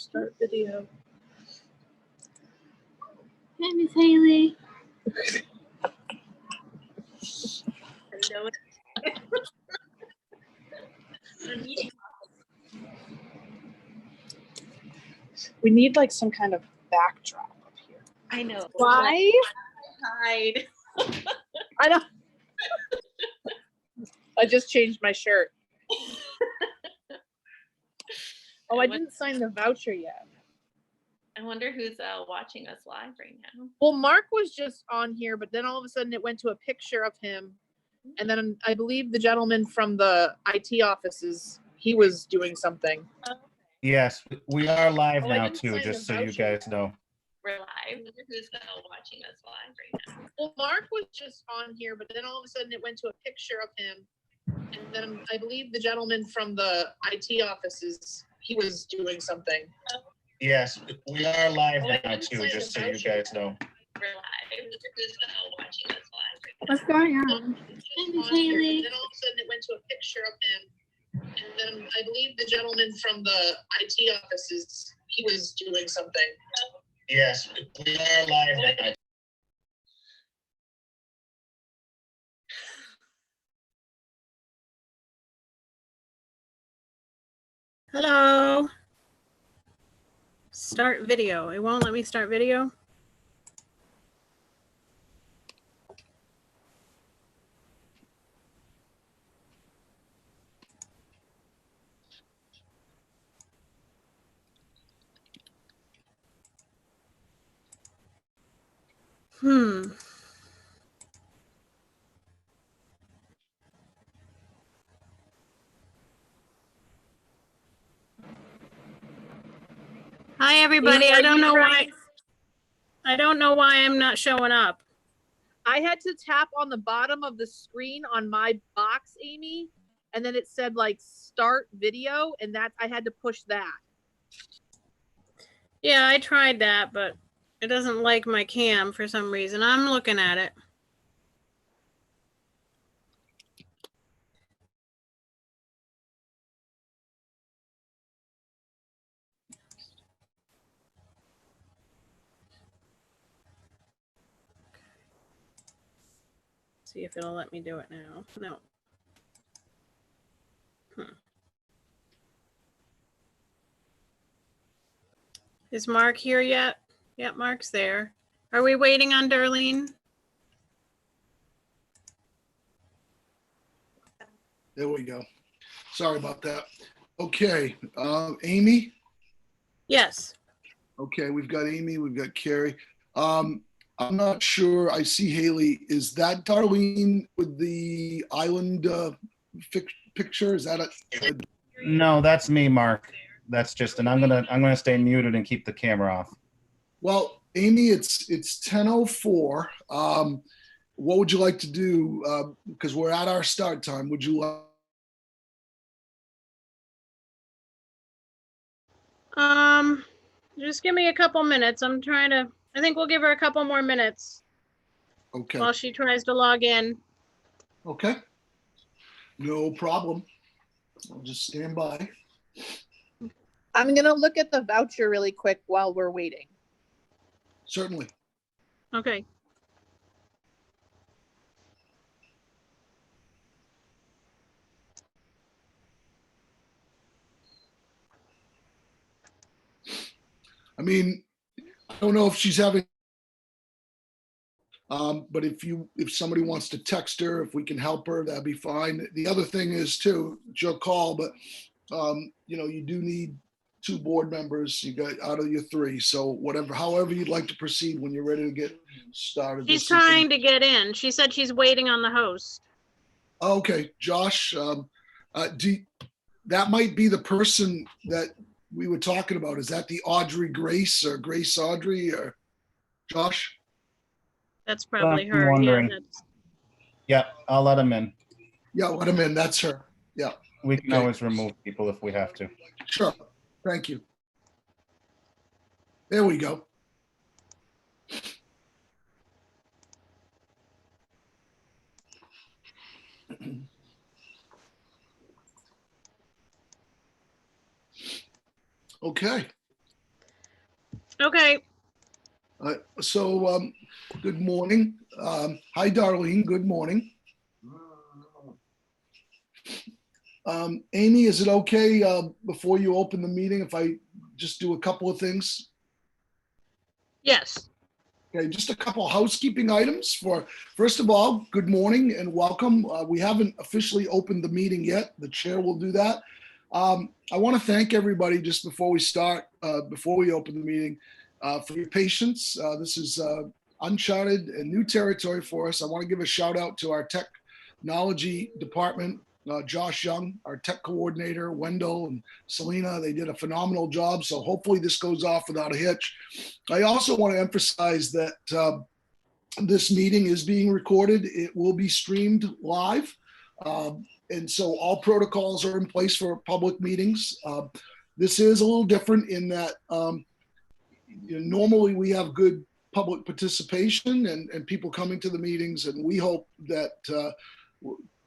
Start video. Hey, Miss Haley. Hello. We need like some kind of backdrop up here. I know. Why? Hide. I know. I just changed my shirt. Oh, I didn't sign the voucher yet. I wonder who's watching us live right now. Well, Mark was just on here, but then all of a sudden it went to a picture of him. And then I believe the gentleman from the IT offices, he was doing something. Yes, we are live Oh, now too, just so you guys know. We're live. I wonder who's watching us live right now. Well, Mark was just on here, but then all of a sudden it went to a picture of him. And then I believe the gentleman from the IT offices, he was doing something. Yes, we are live now too, just so you guys know. We're live. I wonder who's watching us live right now. What's going on? Hey, Miss Haley. Then all of a sudden it went to a picture of him. And then I believe the gentleman from the IT offices, he was doing something. Yes, we are live now. Hello. Start video. It won't let me start video. Hi, everybody. I don't know why. I don't know why I'm not showing up. I had to tap on the bottom of the screen on my box, Amy, and then it said like start video, and that I had to push that. Yeah, I tried that, but it doesn't like my cam for some reason. I'm looking at it. See if it'll let me do it now. No. Is Mark here yet? Yeah, Mark's there. Are we waiting on Darlene? There we go. Sorry about that. Okay, Amy? Yes. Okay, we've got Amy, we've got Carrie. I'm not sure, I see Haley. Is that Darlene with the island picture? Is that a? No, that's me, Mark. That's just, and I'm gonna stay muted and keep the camera off. Well, Amy, it's 10:04. What would you like to do? Because we're at our start time. Would you like? Just give me a couple minutes. I think we'll give her a couple more minutes Okay. while she tries to log in. Okay. No problem. I'll just stand by. I'm gonna look at the voucher really quick while we're waiting. Certainly. Okay. I mean, I don't know if she's having, but if somebody wants to text her, if we can help her, that'd be fine. The other thing is too, it's your call, but you do need 2 board members. You got out of your 3. So however you'd like to proceed when you're ready to get started. She's trying to get in. She said she's waiting on the host. Okay, Josh, that might be the person that we were talking about. Is that the Audrey Grace or Grace Audrey or Josh? That's probably I'm her. wondering. Yeah, Yep, I'll let him in. Yeah, let him in. That's her. Yeah. We can Okay. always remove people if we have to. Sure. Thank you. There we go. Okay. Okay. So, good morning. Hi, Darlene. Good morning. Amy, is it okay before you open the meeting if I just do a couple of things? Yes. Okay, just a couple of housekeeping items first of all, good morning and welcome. We haven't officially opened the meeting yet. The chair will do that. I want to thank everybody just before we start, before we open the meeting, for your patience. This is uncharted and new territory for us. I want to give a shout out to our technology department, Josh Young, our tech coordinator, Wendell and Selena. They did a phenomenal job. So hopefully this goes off without a hitch. I also want to emphasize that this meeting is being recorded. It will be streamed live. And so all protocols are in place for public meetings. This is a little different in that normally we have good public participation and people coming to the meetings, and we hope that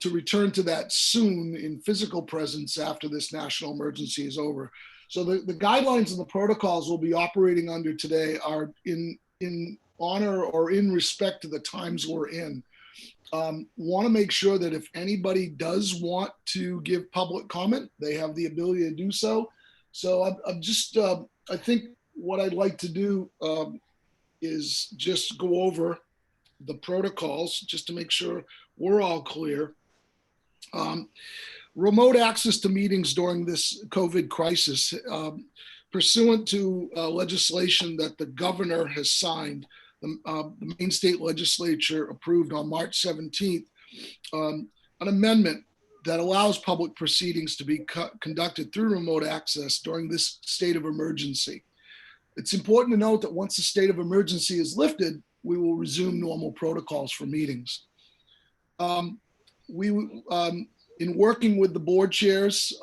to return to that soon in physical presence after this national emergency is over. So the guidelines and the protocols we'll be operating under today are in honor or in respect to the times we're in. Want to make sure that if anybody does want to give public comment, they have the ability to do so. So I'm just, I think what I'd like to do is just go over the protocols just to make sure we're all clear. Remote access to meetings during this COVID crisis, pursuant to legislation that the governor has signed, the Maine State Legislature approved on March 17th, an amendment that allows public proceedings to be conducted through remote access during this state of emergency. It's important to note that once the state of emergency is lifted, we will resume normal protocols for meetings. In working with the board chairs,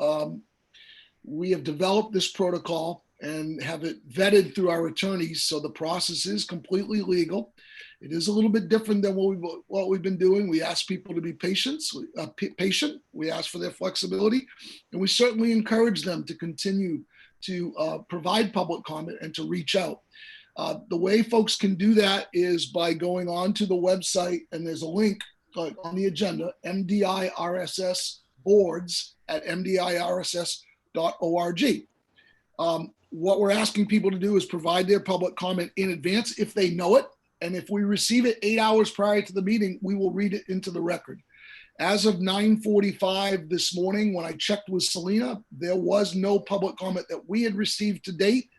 we have developed this protocol and have it vetted through our attorneys. So the process is completely legal. It is a little bit different than what we've been doing. We ask people to be patient. We ask for their flexibility, and we certainly encourage them to continue to provide public comment and to reach out. The way folks can do that is by going on to the website, and there's a link on the agenda, MDIRSS boards at mdirss.org. What we're asking people to do is provide their public comment in advance if they know it. And if we receive it 8 hours prior to the meeting, we will read it into the record. As of 9:45 this morning, when I checked with Selena, there was no public comment that we had received to date.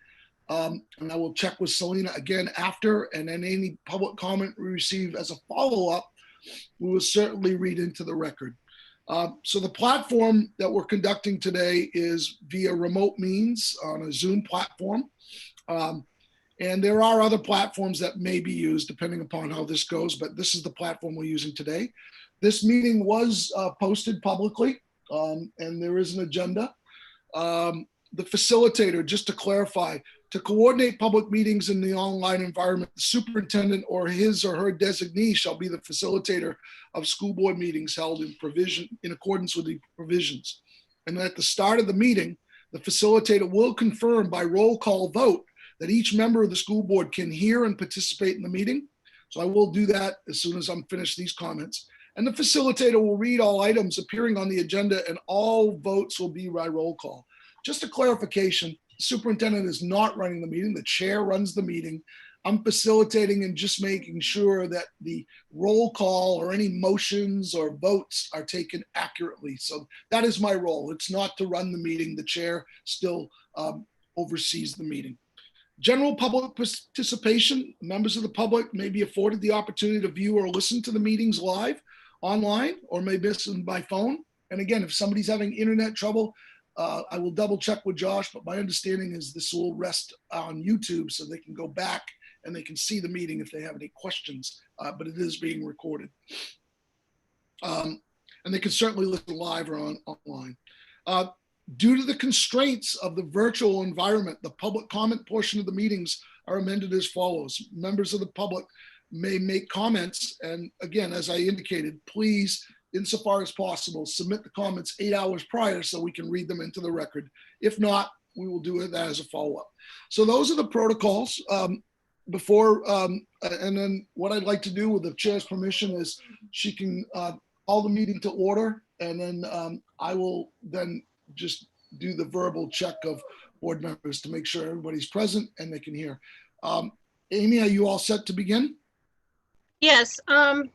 And I will check with Selena again after, and then any public comment we receive as a follow-up, we will certainly read into the record. So the platform that we're conducting today is via remote means on a Zoom platform. And there are other platforms that may be used depending upon how this goes, but this is the platform we're using today. This meeting was posted publicly, and there is an agenda. The facilitator, just to clarify, to coordinate public meetings in the online environment, the superintendent or his or her designee shall be the facilitator of school board meetings held in accordance with the provisions. And at the start of the meeting, the facilitator will confirm by roll call vote that each member of the school board can hear and participate in the meeting. So I will do that as soon as I'm finished these comments. And the facilitator will read all items appearing on the agenda, and all votes will be by roll call. Just a clarification, the superintendent is not running the meeting. The chair runs the meeting. I'm facilitating and just making sure that the roll call or any motions or votes are taken accurately. So that is my role. It's not to run the meeting. The chair still oversees the meeting. General public participation, members of the public may be afforded the opportunity to view or listen to the meetings live, online, or may listen by phone. And again, if somebody's having internet trouble, I will double check with Josh, but my understanding is this will rest on YouTube so they can go back and they can see the meeting if they have any questions, but it is being recorded. And they can certainly listen live or online. Due to the constraints of the virtual environment, the public comment portion of the meetings are amended as follows. Members of the public may make comments. And again, as I indicated, please, insofar as possible, submit the comments 8 hours prior so we can read them into the record. If not, we will do that as a follow-up. So those are the protocols. And then what I'd like to do with the chair's permission is she can call the meeting to order, and then I will then just do the verbal check of board members to make sure everybody's present and they can hear. Amy, are you all set to begin? Yes, I'm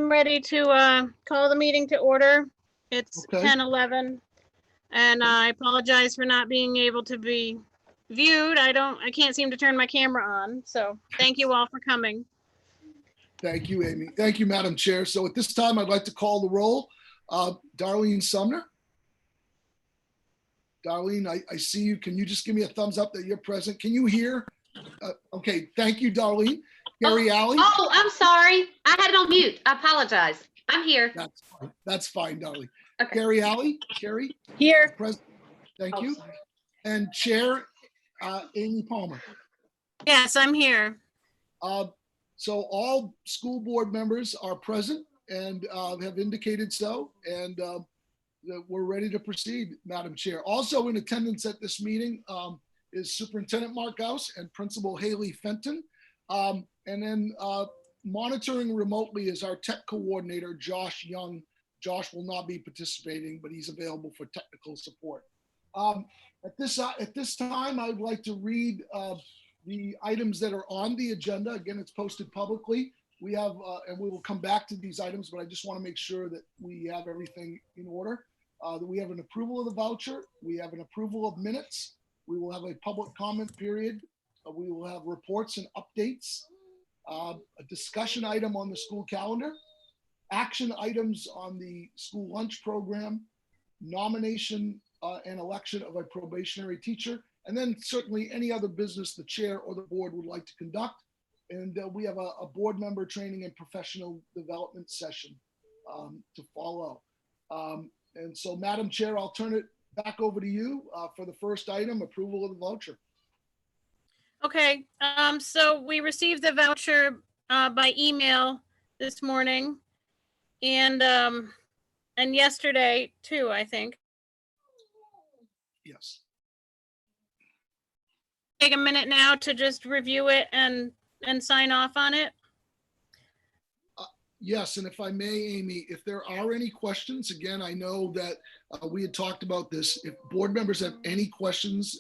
ready to call the meeting to order. It's Okay. 10:11, and I apologize for not being able to be viewed. I can't seem to turn my camera on, so thank you all for coming. Thank you, Amy. Thank you, Madam Chair. So at this time, I'd like to call the roll. Darlene Sumner. Darlene, I see you. Can you just give me a thumbs up that you're present? Can you hear? Okay, thank you, Darlene. Carrie Alley. Oh, I'm sorry. I had it on mute. I apologize. I'm here. That's fine. That's fine, Darlene. Okay. Carrie Alley. Carrie. Here. Present. Thank Oh, you. sorry. And Chair Amy Palmer. Yes, I'm here. So all school board members are present and have indicated so, and that we're ready to proceed, Madam Chair. Also in attendance at this meeting is Superintendent Mark Gauss and Principal Haley Fenton. And then monitoring remotely is our tech coordinator, Josh Young. Josh will not be participating, but he's available for technical support. At this time, I would like to read the items that are on the agenda. Again, it's posted publicly. We have, and we will come back to these items, but I just want to make sure that we have everything in order. That we have an approval of the voucher. We have an approval of minutes. We will have a public comment period. We will have reports and updates. A discussion item on the school calendar. Action items on the school lunch program. Nomination and election of a probationary teacher. And then certainly any other business the chair or the board would like to conduct. And we have a board member training and professional development session to follow. And so, Madam Chair, I'll turn it back over to you for the first item, approval of the voucher. Okay, so we received the voucher by email this morning and yesterday too, I think. Yes. Take a minute now to just review it and sign off on it. Yes, and if I may, Amy, if there are any questions, again, I know that we had talked about this. If board members have any questions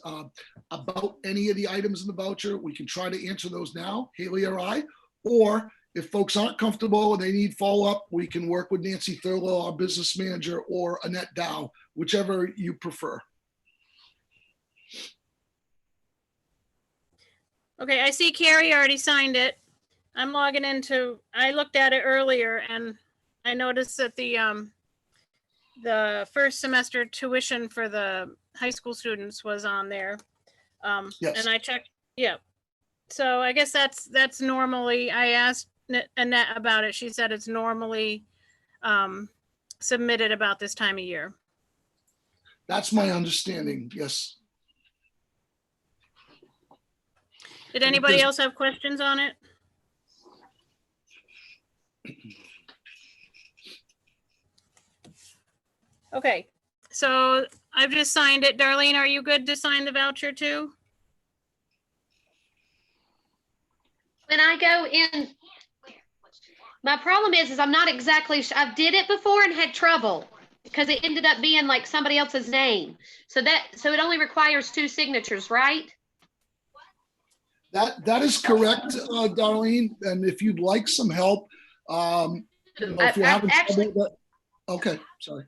about any of the items in the voucher, we can try to answer those now, Haley or I. Or if folks aren't comfortable and they need follow-up, we can work with Nancy Thurlow, our business manager, or Annette Dow, whichever you prefer. Okay, I see Carrie already signed it. I'm logging into, I looked at it earlier and I noticed that the first semester tuition for the high school students was on there. Yes. And I checked, yeah. So I guess that's normally, I asked Annette about it. She said it's normally submitted about this time of year. That's my understanding, yes. Did anybody else have questions on it? Okay, so I've just signed it. Darlene, are you good to sign the voucher too? When I go in, my problem is I'm not exactly, I did it before and had trouble because it ended up being like somebody else's name. So it only requires 2 signatures, right? That is correct, Darlene. And if you'd like some help, if you're having trouble with that, okay, sorry.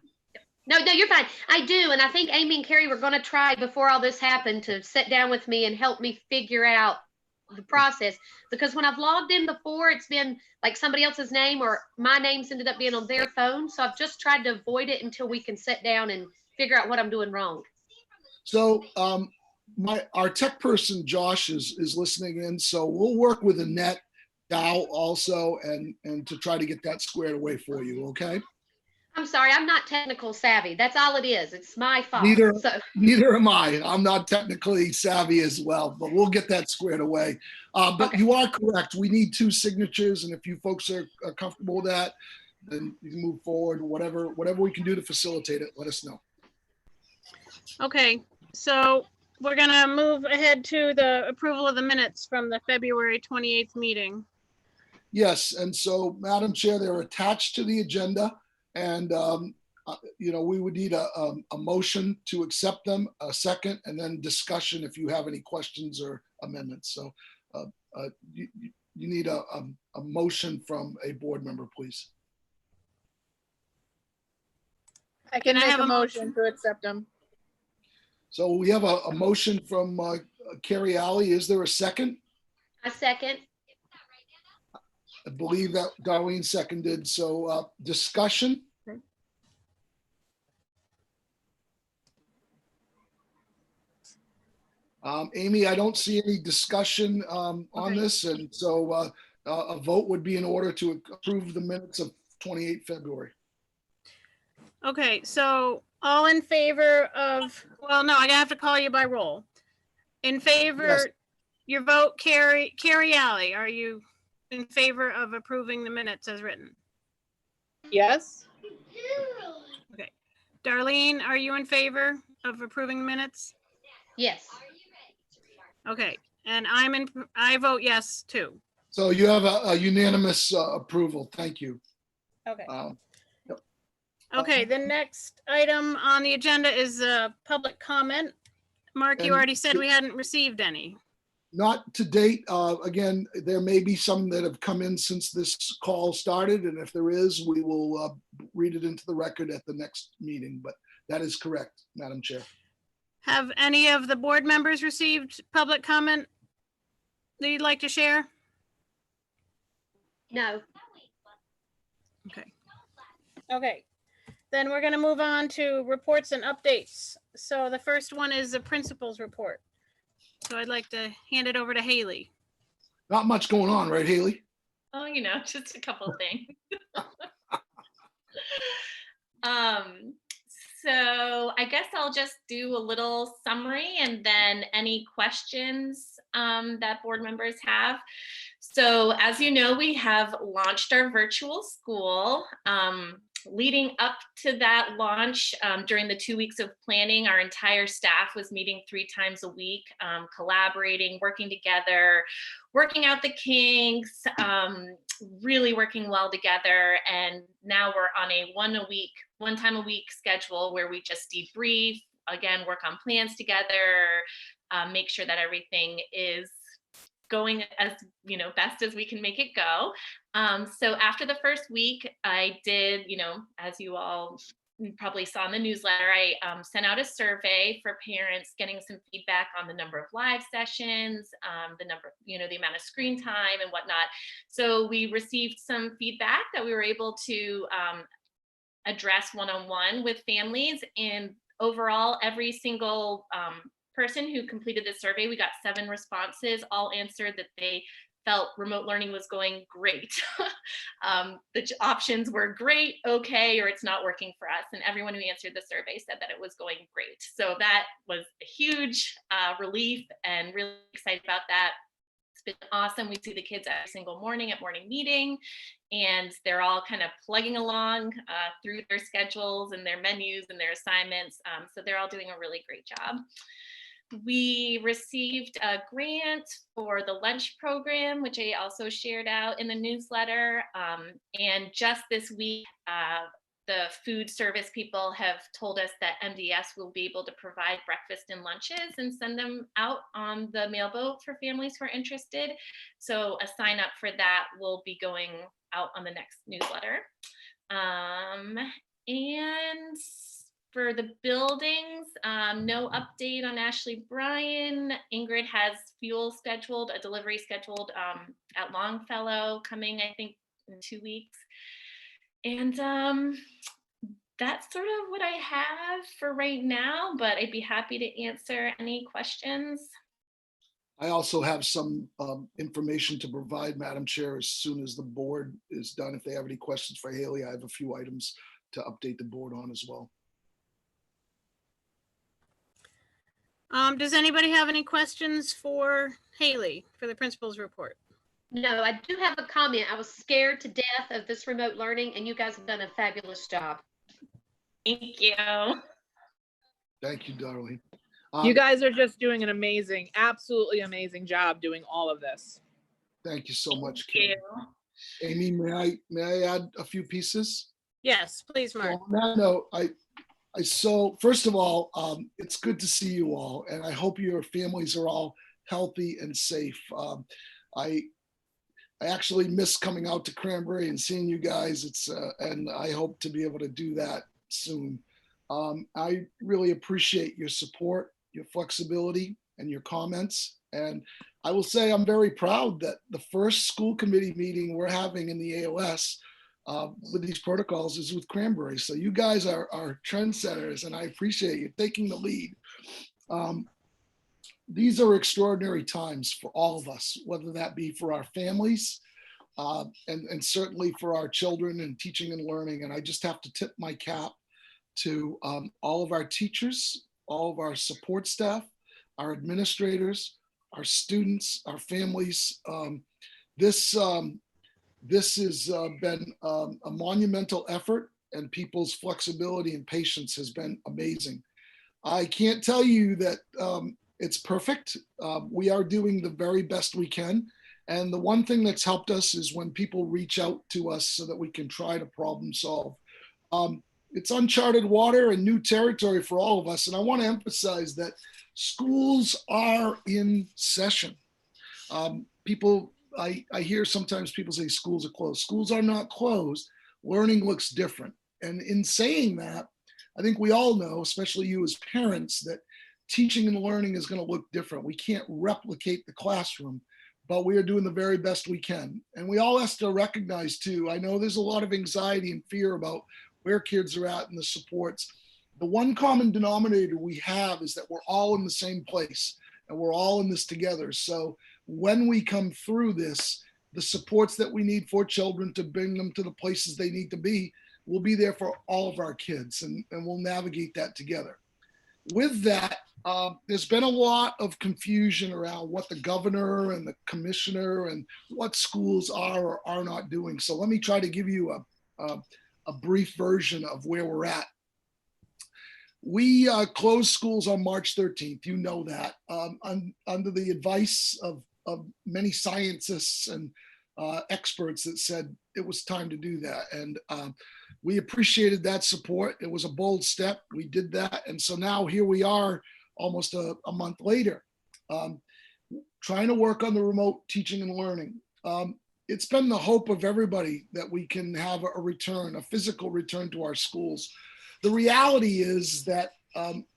No, you're fine. I do. And I think Amy and Carrie were going to try before all this happened to sit down with me and help me figure out the process. Because when I've logged in before, it's been like somebody else's name or my name's ended up being on their phone. So I've just tried to avoid it until we can sit down and figure out what I'm doing wrong. So our tech person, Josh, is listening in. So we'll work with Annette Dow also and to try to get that squared away for you, okay? I'm sorry, I'm not technical savvy. That's all it is. It's my fault. Neither am I. I'm not technically savvy as well, but we'll get that squared away. But Okay. You are correct. We need 2 signatures, and if you folks are comfortable with that, then you can move forward. Whatever we can do to facilitate it, let us know. Okay, so we're gonna move ahead to the approval of the minutes from the February 28th meeting. Yes, and so, Madam Chair, they're attached to the agenda, and, we would need a motion to accept them, a second, and then discussion if you have any questions or amendments. So you need a motion from a board member, please. I can Can I make have a a motion to accept them. So we have a motion from Carrie Alley. Is there a second? I second. I believe that Darlene seconded. So discussion? Amy, I don't see any discussion on Okay. this, and so a vote would be in order to approve the minutes of 28 February. Okay, so all in favor of, well, no, I have to call you by roll. In favor, Yes. your vote, Carrie Alley, are you in favor of approving the minutes as written? Yes? Darlene, are you in favor of approving the minutes? Yes. Okay, and I vote yes too. So you have a unanimous approval. Thank you. Okay. Um, Okay, the next item on the agenda is public comment. Mark, you And- already said we hadn't received any. Not to date. Again, there may be some that have come in since this call started, and if there is, we will read it into the record at the next meeting, but that is correct, Madam Chair. Have any of the board members received public comment that you'd like to share? No. Okay, then we're gonna move on to reports and updates. So the first one is the principal's report. So I'd like to hand it over to Haley. Not much going on, right, Haley? Oh, just a couple things. So I guess I'll just do a little summary and then any questions that board members have. So as you know, we have launched our virtual school. Leading up to that launch, during the 2 weeks of planning, our entire staff was meeting 3 times a week, collaborating, working together, working out the kinks, really working well together. And now we're on a one time a week schedule where we just debrief, again, work on plans together, make sure that everything is going as best as we can make it go. So after the first week, I did, as you all probably saw in the newsletter, I sent out a survey for parents, getting some feedback on the number of live sessions, the number, the amount of screen time and whatnot. So we received some feedback that we were able to address one-on-one with families. And overall, every single person who completed the survey, we got 7 responses, all answered that they felt remote learning was going great. The options were great, okay, or it's not working for us. And everyone who answered the survey said that it was going great. So that was a huge relief, and really excited about that. It's been awesome. We see the kids every single morning at morning meeting, and they're all kind of plugging along through their schedules and their menus and their assignments. So they're all doing a really great job. We received a grant for the lunch program, which I also shared out in the newsletter. And just this week, the food service people have told us that MDS will be able to provide breakfast and lunches and send them out on the mailboat for families who are interested. So a sign up for that will be going out on the next newsletter. And for the buildings, no update on Ashley Bryan. Ingrid has fuel scheduled, a delivery scheduled at Longfellow coming, I think, in 2 weeks. And that's sort of what I have for right now, but I'd be happy to answer any questions. I also have some information to provide, Madam Chair, as soon as the board is done. If they have any questions for Haley, I have a few items to update the board on as well. Does anybody have any questions for Haley for the principal's report? No, I do have a comment. I was scared to death of this remote learning, and you guys have done a fabulous job. Thank you. Thank you, Darlene. You guys are just doing an amazing, absolutely amazing job doing all of this. Thank you so much, Thank Karen. you. Amy, may I add a few pieces? Yes, please, So Mark. on that note, so first of all, it's good to see you all, and I hope your families are all healthy and safe. I actually miss coming out to Cranberry and seeing you guys. And I hope to be able to do that soon. I really appreciate your support, your flexibility, and your comments. And I will say I'm very proud that the first school committee meeting we're having in the AOS with these protocols is with Cranberry. So you guys are trendsetters, and I appreciate you taking the lead. These are extraordinary times for all of us, whether that be for our families and certainly for our children and teaching and learning. And I just have to tip my cap to all of our teachers, all of our support staff, our administrators, our students, our families. This has been a monumental effort, and people's flexibility and patience has been amazing. I can't tell you that it's perfect. We are doing the very best we can. And the one thing that's helped us is when people reach out to us so that we can try to problem solve. It's uncharted water and new territory for all of us. And I want to emphasize that schools are in session. I hear sometimes people say schools are closed. Schools are not closed. Learning looks different. And in saying that, I think we all know, especially you as parents, that teaching and learning is going to look different. We can't replicate the classroom, but we are doing the very best we can. And we all have to recognize too, I know there's a lot of anxiety and fear about where kids are at and the supports. The one common denominator we have is that we're all in the same place and we're all in this together. So when we come through this, the supports that we need for children to bring them to the places they need to be will be there for all of our kids, and we'll navigate that together. With that, there's been a lot of confusion around what the governor and the commissioner and what schools are or are not doing. So let me try to give you a brief version of where we're at. We closed schools on March 13th. You know that, under the advice of many scientists and experts that said it was time to do that. And we appreciated that support. It was a bold step. We did that. And so now here we are almost a month later, trying to work on the remote teaching and learning. It's been the hope of everybody that we can have a return, a physical return to our schools. The reality is that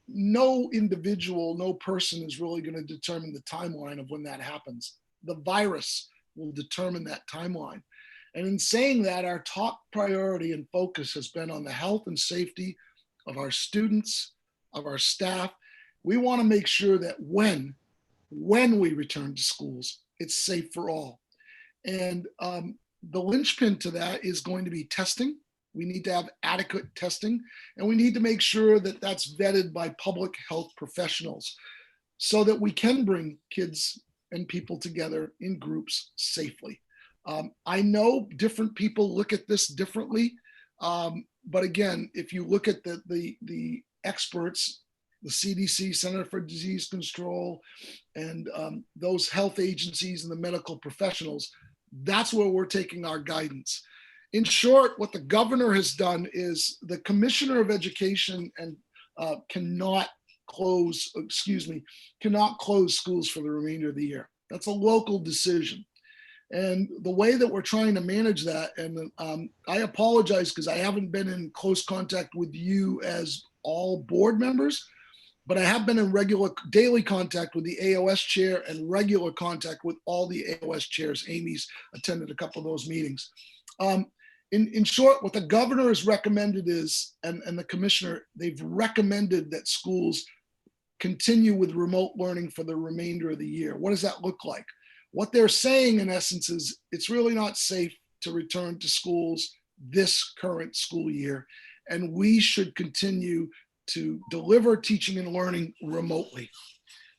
no individual, no person is really going to determine the timeline of when that happens. The virus will determine that timeline. And in saying that, our top priority and focus has been on the health and safety of our students, of our staff. We want to make sure that when we return to schools, it's safe for all. And the linchpin to that is going to be testing. We need to have adequate testing, and we need to make sure that that's vetted by public health professionals so that we can bring kids and people together in groups safely. I know different people look at this differently, but again, if you look at the experts, the CDC, Center for Disease Control, and those health agencies and the medical professionals, that's where we're taking our guidance. In short, what the governor has done is the commissioner of education and cannot close schools for the remainder of the year. That's a local decision. And the way that we're trying to manage that, and I apologize because I haven't been in close contact with you as all board members, but I have been in regular daily contact with the AOS chair and regular contact with all the AOS chairs. Amy's attended a couple of those meetings. In short, what the governor has recommended is, and the commissioner, they've recommended that schools continue with remote learning for the remainder of the year. What does that look like? What they're saying in essence is it's really not safe to return to schools this current school year, and we should continue to deliver teaching and learning remotely.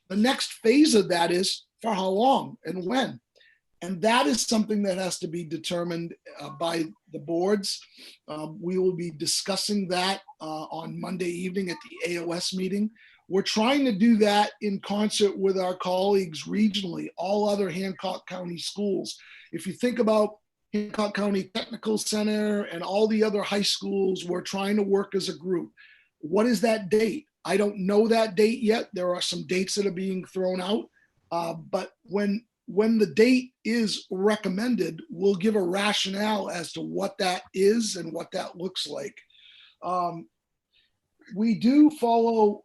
The next phase of that is for how long and when. And that is something that has to be determined by the boards. We will be discussing that on Monday evening at the AOS meeting. We're trying to do that in concert with our colleagues regionally, all other Hancock County schools. If you think about Hancock County Technical Center and all the other high schools, we're trying to work as a group. What is that date? I don't know that date yet. There are some dates that are being thrown out. But when the date is recommended, we'll give a rationale as to what that is and what that looks like. We do follow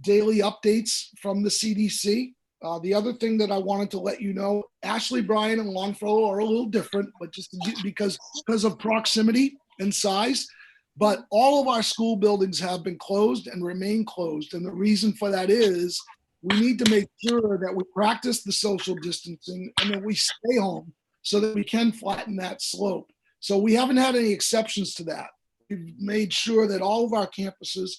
daily updates from the CDC. The other thing that I wanted to let you know, Ashley, Bryan, and Longfellow are a little different, but just because of proximity and size. But all of our school buildings have been closed and remain closed. And the reason for that is we need to make sure that we practice the social distancing and that we stay home so that we can flatten that slope. So we haven't had any exceptions to that. We've made sure that all of our campuses,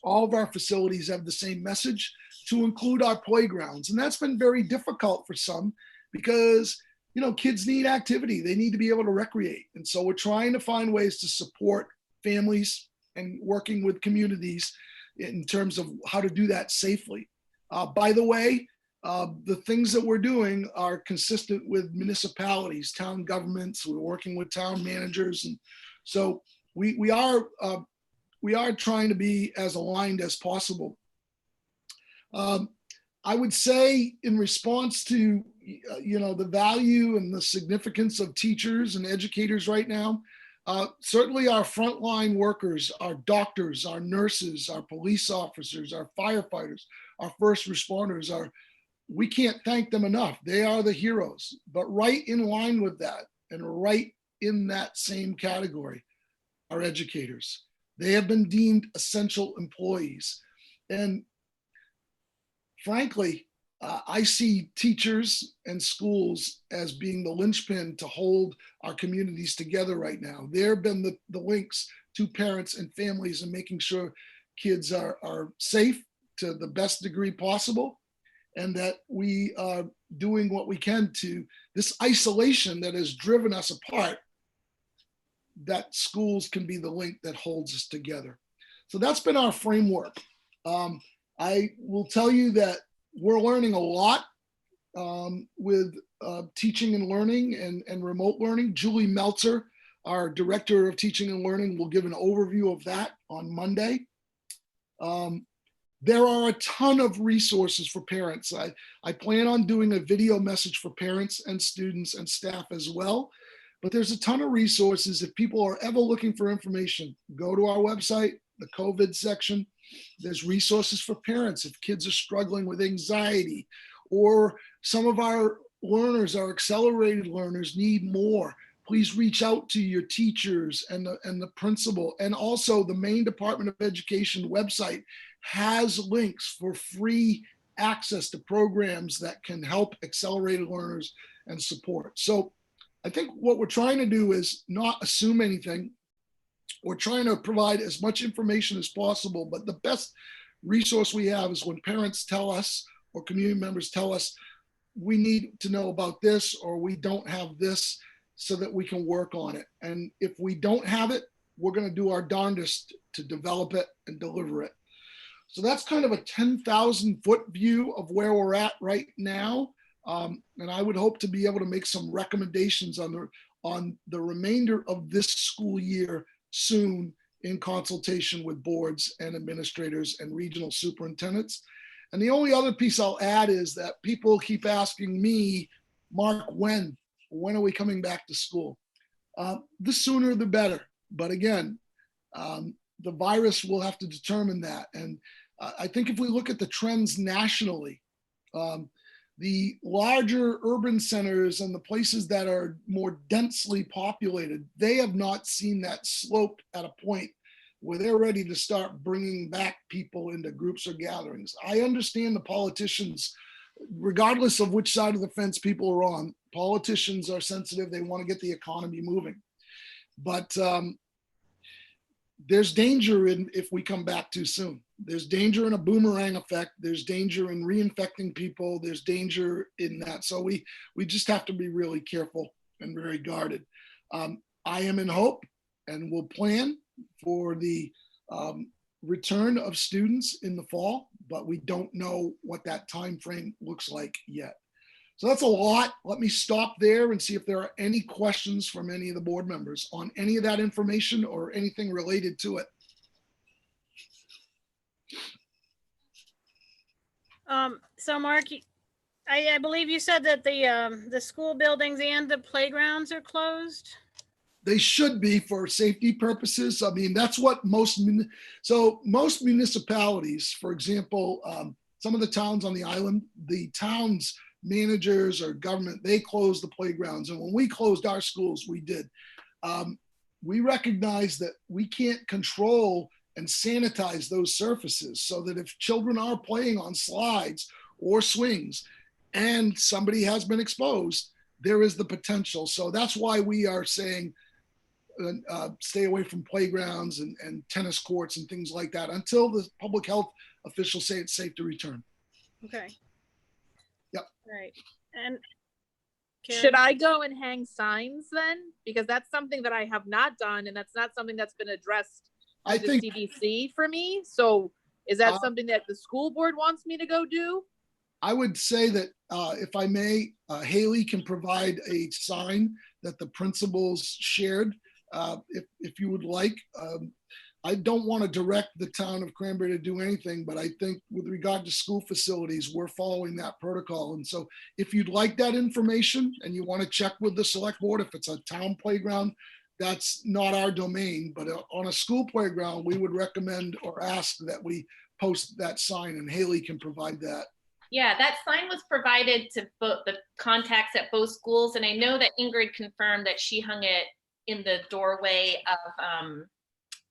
all of our facilities have the same message, to include our playgrounds. And that's been very difficult for some because, you know, kids need activity. They need to be able to recreate. And so we're trying to find ways to support families and working with communities in terms of how to do that safely. By the way, the things that we're doing are consistent with municipalities, town governments. We're working with town managers. And so we are trying to be as aligned as possible. I would say in response to, you know, the value and the significance of teachers and educators right now, certainly our frontline workers, our doctors, our nurses, our police officers, our firefighters, our first responders, we can't thank them enough. They are the heroes. But right in line with that and right in that same category are educators. They have been deemed essential employees. And frankly, I see teachers and schools as being the linchpin to hold our communities together right now. They've been the links to parents and families and making sure kids are safe to the best degree possible, and that we are doing what we can to this isolation that has driven us apart, that schools can be the link that holds us together. So that's been our framework. I will tell you that we're learning a lot with teaching and learning and remote learning. Julie Meltzer, our Director of Teaching and Learning, will give an overview of that on Monday. There are a ton of resources for parents. I plan on doing a video message for parents and students and staff as well. But there's a ton of resources. If people are ever looking for information, go to our website, the COVID section. There's resources for parents if kids are struggling with anxiety, or some of our learners, our accelerated learners, need more. Please reach out to your teachers and the principal. And also the Maine Department of Education website has links for free access to programs that can help accelerated learners and support. So I think what we're trying to do is not assume anything. We're trying to provide as much information as possible, but the best resource we have is when parents tell us or community members tell us we need to know about this or we don't have this, so that we can work on it. And if we don't have it, we're going to do our darndest to develop it and deliver it. So that's kind of a 10,000-foot view of where we're at right now. And I would hope to be able to make some recommendations on the remainder of this school year soon, in consultation with boards and administrators and regional superintendents. And the only other piece I'll add is that people keep asking me, Mark, when are we coming back to school? The sooner the better. But again, the virus will have to determine that. And I think if we look at the trends nationally, the larger urban centers and the places that are more densely populated, they have not seen that slope at a point where they're ready to start bringing back people into groups or gatherings. I understand the politicians, regardless of which side of the fence people are on, politicians are sensitive. They want to get the economy moving. But there's danger if we come back too soon. There's danger in a boomerang effect. There's danger in reinfecting people. There's danger in that. So we just have to be really careful and very guarded. I am in hope and will plan for the return of students in the fall, but we don't know what that time frame looks like yet. So that's a lot. Let me stop there and see if there are any questions from any of the board members on any of that information or anything related to it. So Mark, I believe you said that the school buildings and the playgrounds are closed? They should be for safety purposes. I mean, that's what most municipalities, for example, some of the towns on the island, the towns managers or government, they close the playgrounds. And when we closed our schools, we did. We recognize that we can't control and sanitize those surfaces, so that if children are playing on slides or swings and somebody has been exposed, there is the potential. So that's why we are saying stay away from playgrounds and tennis courts and things like that until the public health officials say it's safe to return. Okay. Yep. Right. And Karen? Should I go and hang signs then? Because that's something that I have not done, and that's not something that's been addressed by I the think CDC for me. So is that something that the school board wants me to go do? I would say that if I may, Haley can provide a sign that the principals shared if you would like. I don't want to direct the town of Cranberry to do anything, but I think with regard to school facilities, we're following that protocol. And so if you'd like that information and you want to check with the select board, if it's a town playground, that's not our domain, but on a school playground, we would recommend or ask that we post that sign, and Haley can provide that. Yeah, that sign was provided to both the contacts at both schools. And I know that Ingrid confirmed that she hung it in the doorway of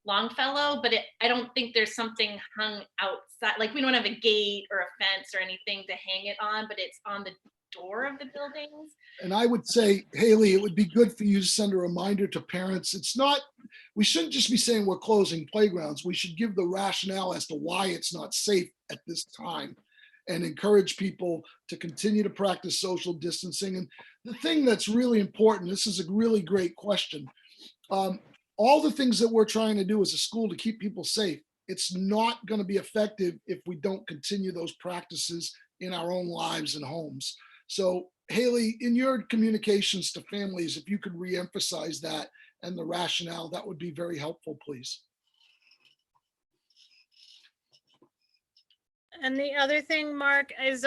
Longfellow, but I don't think there's something hung outside. Like, we don't have a gate or a fence or anything to hang it on, but it's on the door of the buildings. And I would say, Haley, it would be good for you to send a reminder to parents. It's not, we shouldn't just be saying we're closing playgrounds. We should give the rationale as to why it's not safe at this time and encourage people to continue to practice social distancing. And the thing that's really important, this is a really great question. All the things that we're trying to do as a school to keep people safe, it's not going to be effective if we don't continue those practices in our own lives and homes. So Haley, in your communications to families, if you could reemphasize that and the rationale, that would be very helpful, please. And the other thing, Mark, is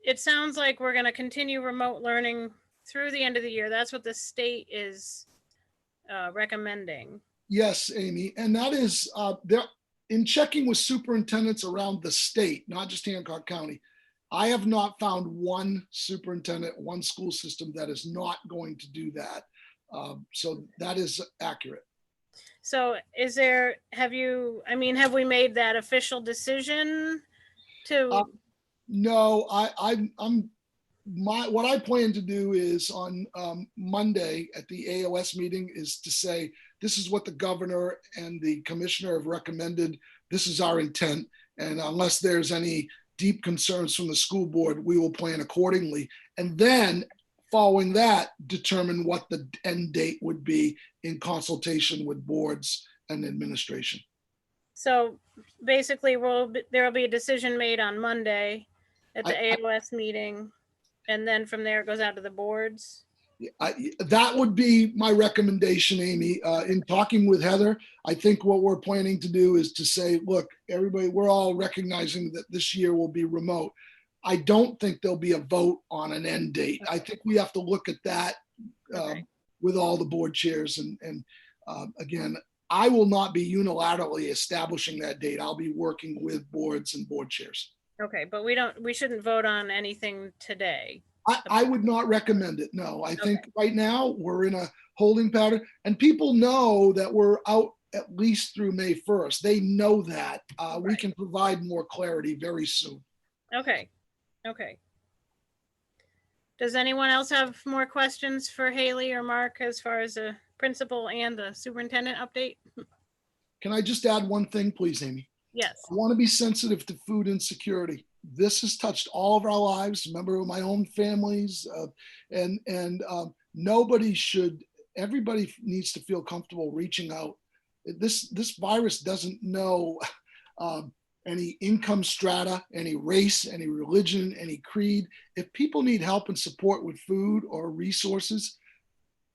it sounds like we're going to continue remote learning through the end of the year. That's what the state is recommending. Yes, Amy, and that is there. In checking with superintendents around the state, not just Hancock County, I have not found one superintendent, one school system that is not going to do that. So that is accurate. So is there, have we made that official decision to? No, what I plan to do is on Monday at the AOS meeting is to say, this is what the governor and the commissioner have recommended. This is our intent. And unless there's any deep concerns from the school board, we will plan accordingly. And then following that, determine what the end date would be in consultation with boards and administration. So basically there will be a decision made on Monday at the AOS meeting. And then from there it goes out to the boards. That would be my recommendation, Amy. In talking with Heather, I think what we're planning to do is to say, look, everybody, we're all recognizing that this year will be remote. I don't think there'll be a vote on an end date. I think we have to look at that with all the board chairs. And again, I will not be unilaterally establishing that date. I'll be working with boards and board chairs. Okay, but we shouldn't vote on anything today. I would not recommend it. No, I think right now we're in a holding pattern, and people know that we're out at least through May 1st. They know that. We can provide more clarity very soon. Okay. Okay. Does anyone else have more questions for Haley or Mark as far as the principal and the superintendent update? Can I just add one thing, please, Amy? Yes. I want to be sensitive to food insecurity. This has touched all of our lives, member of my own families, and everybody needs to feel comfortable reaching out. This virus doesn't know any income strata, any race, any religion, any creed. If people need help and support with food or resources,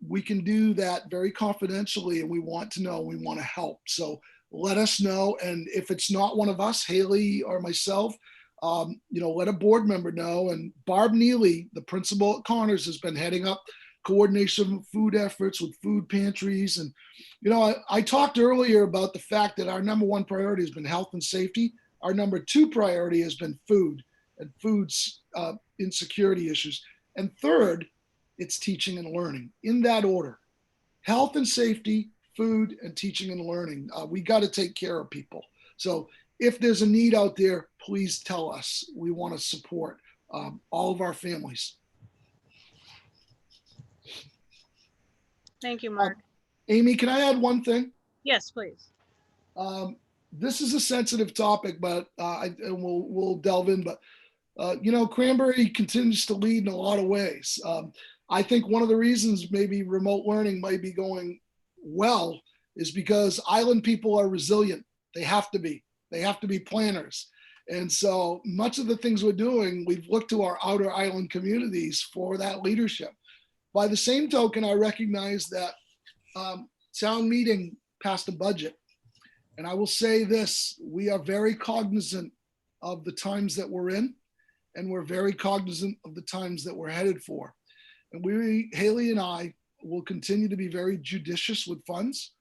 we can do that very confidentially, and we want to know, we want to help. So let us know. And if it's not one of us, Haley or myself, let a board member know. And Barb Neely, the principal at Connors, has been heading up coordination of food efforts with food pantries. And, I talked earlier about the fact that our number one priority has been health and safety. Our number two priority has been food and food's insecurity issues. And third, it's teaching and learning, in that order: health and safety, food, and teaching and learning. We got to take care of people. So if there's a need out there, please tell us. We want to support all of our families. Thank you, Mark. Amy, can I add one thing? Yes, please. This is a sensitive topic, but we'll delve in. But Cranberry continues to lead in a lot of ways. I think one of the reasons maybe remote learning might be going well is because island people are resilient. They have to be. They have to be planners. And so much of the things we're doing, we've looked to our outer island communities for that leadership. By the same token, I recognize that town meeting passed a budget. And I will say this: we are very cognizant of the times that we're in, and we're very cognizant of the times that we're headed for. And Haley and I, will continue to be very judicious with funds.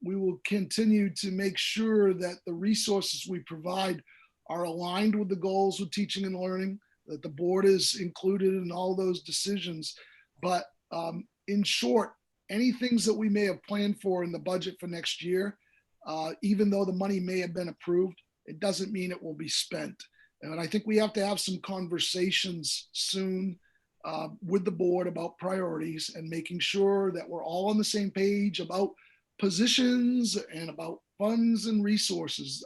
We will continue to make sure that the resources we provide are aligned with the goals of teaching and learning, that the board is included in all those decisions. But in short, any things that we may have planned for in the budget for next year, even though the money may have been approved, it doesn't mean it will be spent. And I think we have to have some conversations soon with the board about priorities and making sure that we're all on the same page about positions and about funds and resources.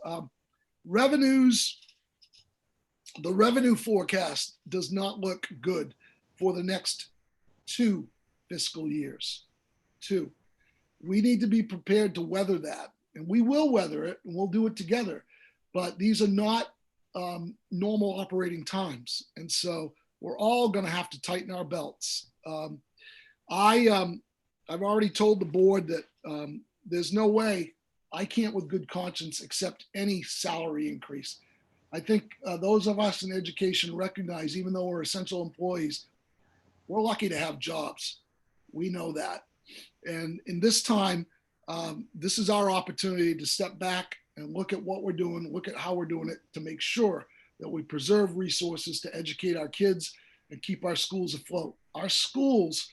Revenues, the revenue forecast does not look good for the next 2 fiscal years. 2. We need to be prepared to weather that, and we will weather it, and we'll do it together. But these are not normal operating times, and so we're all going to have to tighten our belts. I've already told the board that there's no way I can't, with good conscience, accept any salary increase. I think those of us in education recognize, even though we're essential employees, we're lucky to have jobs. We know that. And in this time, this is our opportunity to step back and look at what we're doing, look at how we're doing it, to make sure that we preserve resources to educate our kids and keep our schools afloat. Our schools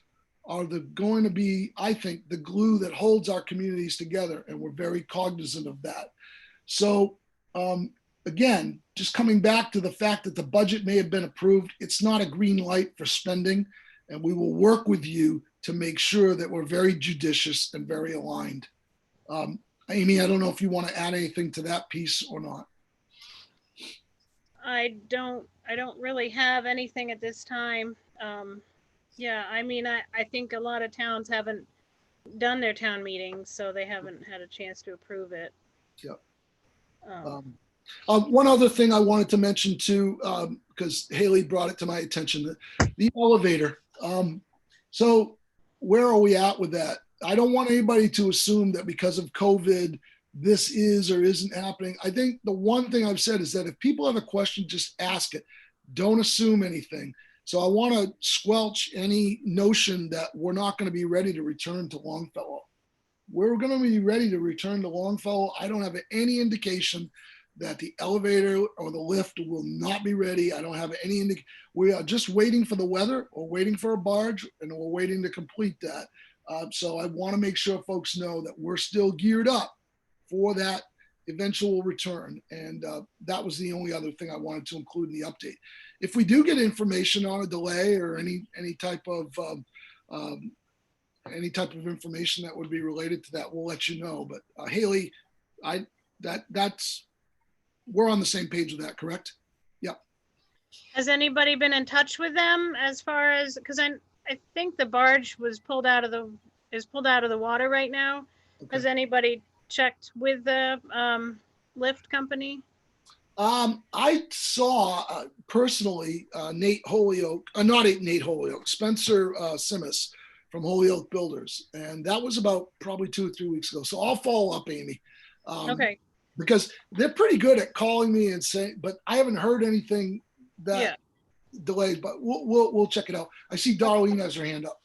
are going to be, I think, the glue that holds our communities together, and we're very cognizant of that. So again, just coming back to the fact that the budget may have been approved, it's not a green light for spending, and we will work with you to make sure that we're very judicious and very aligned. Amy, I don't know if you want to add anything to that piece or not. I don't really have anything at this time. Yeah, I mean, I think a lot of towns haven't done their town meetings, so they haven't had a chance to approve it. Yep. One other thing I wanted to mention too, because Haley brought it to my attention, the elevator. So where are we at with that? I don't want anybody to assume that because of COVID, this is or isn't happening. I think the one thing I've said is that if people have a question, just ask it. Don't assume anything. So I want to squelch any notion that we're not going to be ready to return to Longfellow. We're going to be ready to return to Longfellow. I don't have any indication that the elevator or the lift will not be ready. I don't have any indication. We are just waiting for the weather, or waiting for a barge, and we're waiting to complete that. So I want to make sure folks know that we're still geared up for that eventual return. And that was the only other thing I wanted to include in the update. If we do get information on a delay or any type of information that would be related to that, we'll let you know. But Haley, we're on the same page with that, correct? Yep. Has anybody been in touch with them as far as, because I think the barge was pulled out of the water right now. Okay. Has anybody checked with the lift company? I saw personally Nate Holyoke, not Nate Holyoke, Spencer Simmis from Holyoke Builders, and that was about probably 2 or 3 weeks ago. So I'll follow up, Amy. Okay, Because they're pretty good at calling me and saying, but I haven't heard anything that yeah. delayed. But we'll check it out. I see Darlene has her hand up.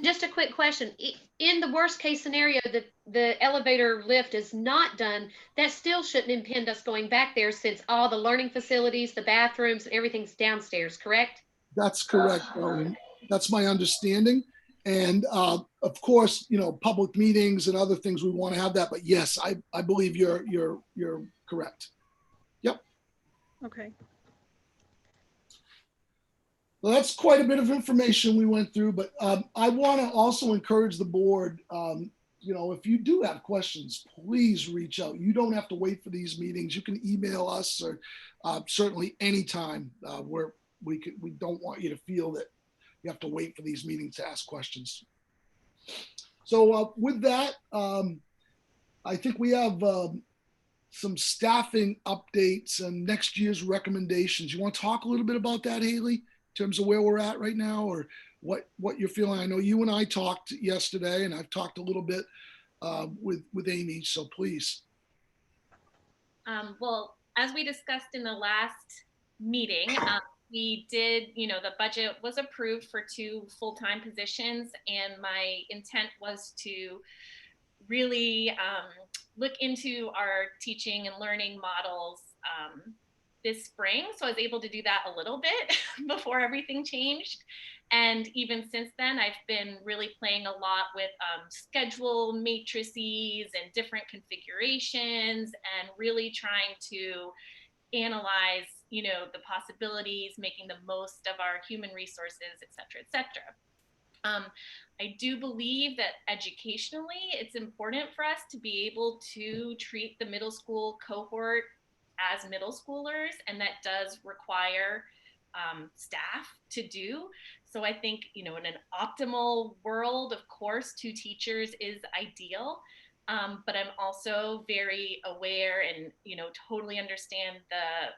Just a quick question. In the worst case scenario that the elevator lift is not done, that still shouldn't impede us going back there since all the learning facilities, the bathrooms, and everything's downstairs, correct? That's correct, Darlene. That's my understanding. And of course, public meetings and other things, we want to have that. But yes, I believe you're correct. Yep. Okay. Well, that's quite a bit of information we went through, but I want to also encourage the board, if you do have questions, please reach out. You don't have to wait for these meetings. You can email us or certainly anytime where we don't want you to feel that you have to wait for these meetings to ask questions. So with that, I think we have some staffing updates and next year's recommendations. You want to talk a little bit about that, Haley, in terms of where we're at right now or what you're feeling? I know you and I talked yesterday, and I've talked a little bit with Amy, so please. Well, as we discussed in the last meeting, we did, the budget was approved for 2 full-time positions, and my intent was to really look into our teaching and learning models this spring. So I was able to do that a little bit before everything changed. And even since then, I've been really playing a lot with schedule matrices and different configurations and really trying to analyze, the possibilities, making the most of our human resources, et cetera, et cetera. I do believe that educationally, it's important for us to be able to treat the middle school cohort as middle schoolers, and that does require staff to do. So I think, in an optimal world, of course, 2 teachers is ideal. But I'm also very aware and, totally understand the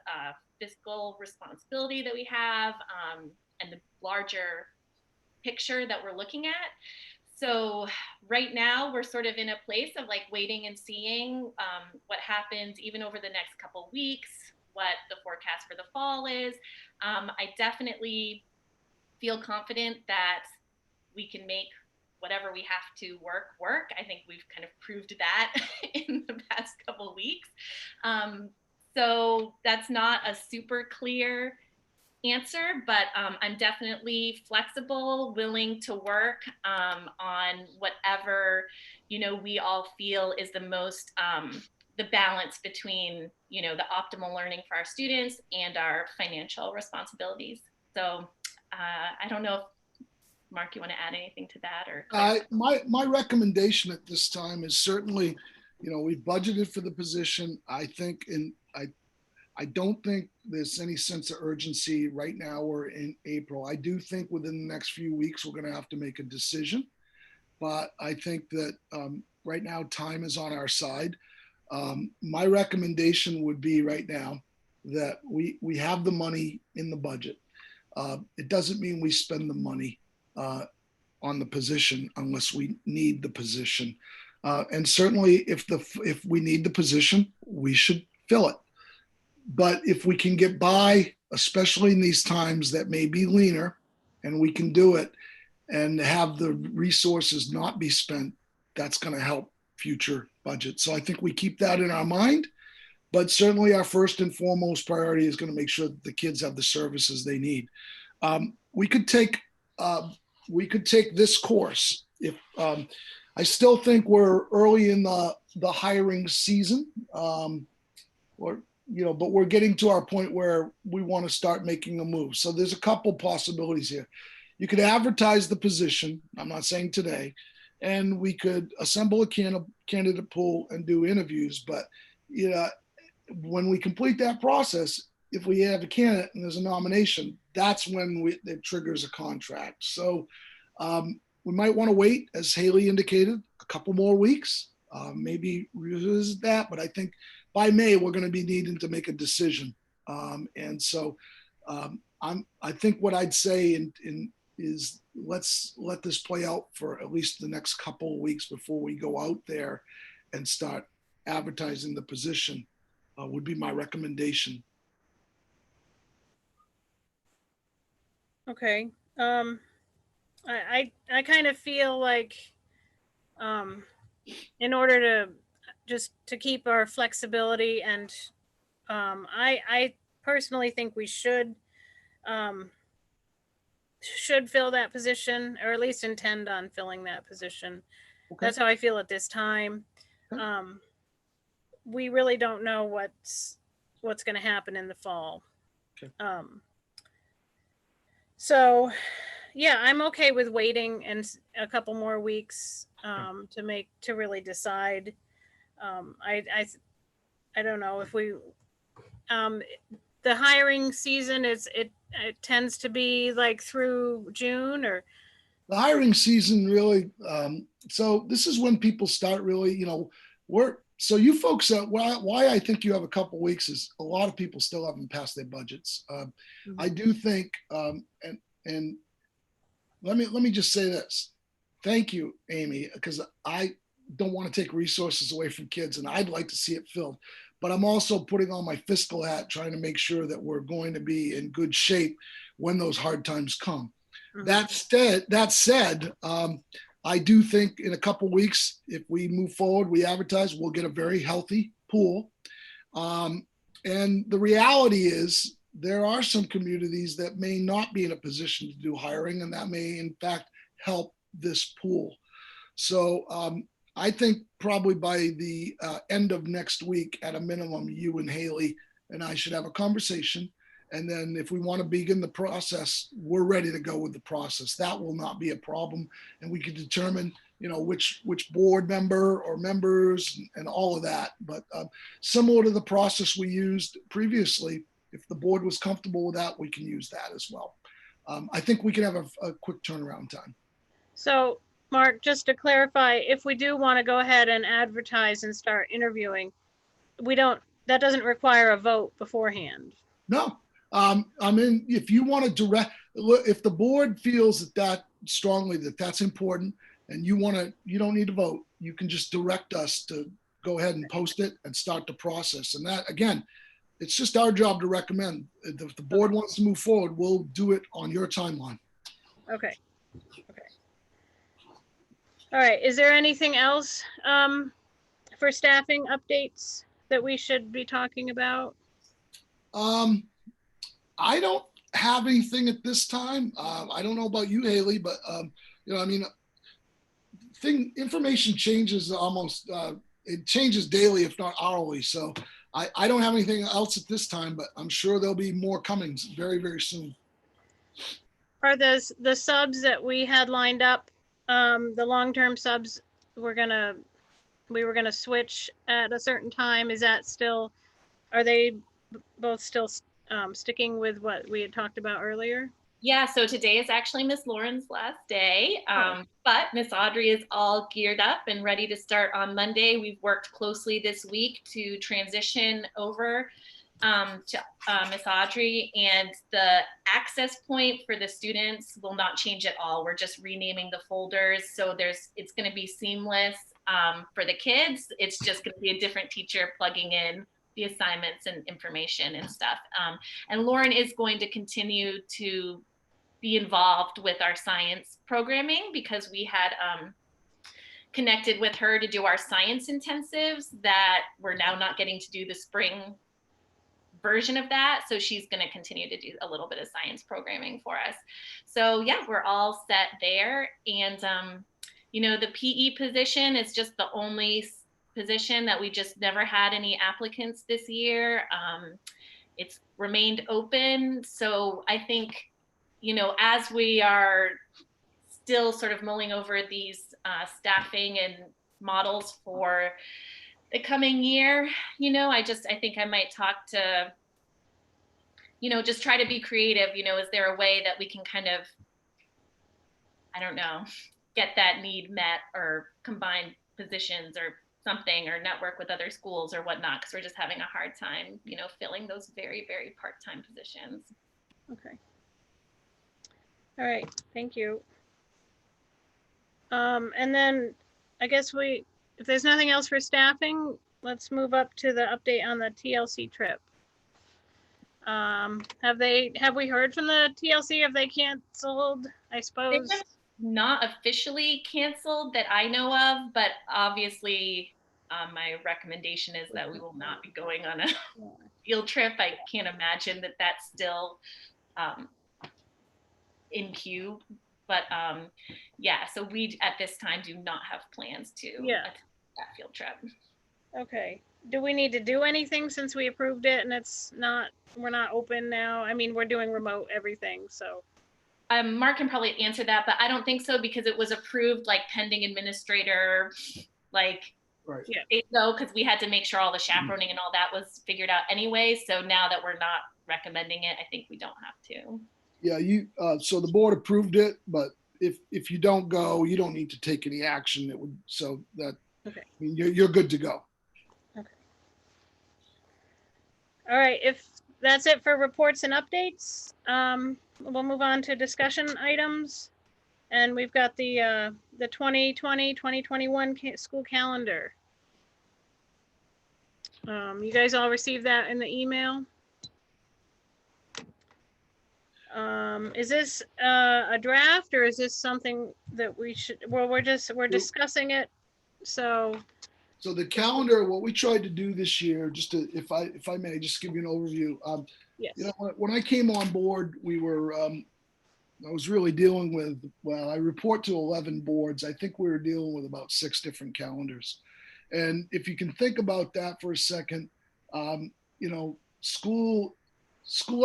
fiscal responsibility that we have and the larger picture that we're looking at. So right now we're sort of in a place of like waiting and seeing what happens even over the next couple weeks, what the forecast for the fall is. I definitely feel confident that we can make whatever we have to work. I think we've kind of proved that in the past couple weeks. So that's not a super clear answer, but I'm definitely flexible, willing to work on whatever, we all feel is the most, the balance between, the optimal learning for our students and our financial responsibilities. So I don't know if Mark, you want to add anything to that or? My recommendation at this time is certainly, we've budgeted for the position. I think, I don't think there's any sense of urgency right now. We're in April. I do think within the next few weeks, we're going to have to make a decision. But I think that right now time is on our side. My recommendation would be right now that we have the money in the budget. It doesn't mean we spend the money on the position unless we need the position. And certainly if we need the position, we should fill it. But if we can get by, especially in these times that may be leaner, and we can do it and have the resources not be spent, that's going to help future budgets. So I think we keep that in our mind, but certainly our first and foremost priority is going to make sure that the kids have the services they need. We could take this course. If I still think we're early in the hiring season, but we're getting to our point where we want to start making a move. So there's a couple possibilities here. You could advertise the position. I'm not saying today, and we could assemble a candidate pool and do interviews. But when we complete that process, if we have a candidate and there's a nomination, that's when it triggers a contract. So we might want to wait, as Haley indicated, a couple more weeks, maybe revisit that. But I think by May, we're going to be needing to make a decision. And so I think what I'd say is let's let this play out for at least the next couple of weeks before we go out there and start advertising the position, would be my recommendation. Okay. I kind of feel like, in order to just to keep our flexibility, and I personally think we should fill that position, or at least intend on filling that position. Okay. That's how I feel at this time. Okay. We really don't know what's going to happen in the fall. Okay. So yeah, I'm okay with waiting and a couple more weeks to really decide. I don't know if we the hiring season it tends to be like through June, or The hiring season really, so this is when people start really, so you folks, why I think you have a couple weeks is a lot of people still haven't passed their budgets. I do think, and let me just say this. Thank you, Amy, because I don't want to take resources away from kids, and I'd like to see it filled. But I'm also putting on my fiscal hat, trying to make sure that we're going to be in good shape when those hard times come. Mhm. That said, I do think in a couple weeks, if we move forward, we advertise, we'll get a very healthy pool. And the reality is there are some communities that may not be in a position to do hiring, and that may in fact help this pool. So I think probably by the end of next week, at a minimum, you and Haley and I should have a conversation. And then if we want to begin the process, we're ready to go with the process. That will not be a problem. And we can determine, which board member or members and all of that. But similar to the process we used previously, if the board was comfortable with that, we can use that as well. I think we can have a quick turnaround time. So Mark, just to clarify, if we do want to go ahead and advertise and start interviewing, that doesn't require a vote beforehand. No, if you want to if the board feels that strongly that's important, and you don't need to vote, you can just direct us to go ahead and post it and start the process. And that, again, it's just our job to recommend. If the board wants to move forward, we'll do it on your timeline. Okay. All right. Is there anything else for staffing updates that we should be talking about? I don't have anything at this time. I don't know about you, Haley, but information changes almost. It changes daily, if not hourly. So I don't have anything else at this time, but I'm sure there'll be more coming very, very soon. Are the subs that we had lined up, the long-term subs, we were gonna switch at a certain time? Is that still? Are they both still sticking with what we had talked about earlier? Yeah, so today is actually Miss Lauren's last day, but Miss Audrey is all geared up and ready to start on Monday. We've worked closely this week to transition over to Miss Audrey, and the access point for the students will not change at all. We're just renaming the folders, so it's going to be seamless for the kids. It's just going to be a different teacher plugging in the assignments and information and stuff. And Lauren is going to continue to be involved with our science programming, because we had connected with her to do our science intensives that we're now not getting to do the spring version of that. So she's going to continue to do a little bit of science programming for us. So yeah, we're all set there. And, the PE position is just the only position that we just never had any applicants this year. It's remained open. So I think, as we are still sort of mulling over these staffing and models for the coming year, I think I might talk to, just try to be creative. Is there a way that we can kind of, I don't know, get that need met, or combine positions, or something or network with other schools or whatnot, because we're just having a hard time, filling those very, very part-time positions. Okay. All right, thank you. And then I guess if there's nothing else for staffing, let's move up to the update on the TLC trip. Have we heard from the TLC? Have they canceled? I suppose. Not officially canceled that I know of, but obviously my recommendation is that we will not be going on a field trip. I can't imagine that that's still in queue, but yeah, so we at this time do not have plans to attend that field trip. Okay. Do we need to do anything since we approved it and we're not open now? I mean, we're doing remote everything, so. Mark can probably answer that, but I don't think so, because it was approved like pending administrator, like, Right. So, because we had to make sure all the chaperoning and all that was figured out anyway. So now that we're not recommending it, I think we don't have to. Yeah, so the board approved it, but if you don't go, you don't need to take any action. Okay. I mean, you're good to go. Okay. All right, if that's it for reports and updates, we'll move on to discussion items. And we've got the 2020-2021 school calendar. You guys all received that in the email? Is this a draft, or is this something that we should, well, we're discussing it, so. So the calendar, what we tried to do this year, just to, if I may, just give you an overview. Yes. When I came on board, I was really dealing with, I report to 11 boards. I think we were dealing with about 6 different calendars. And if you can think about that for a second, school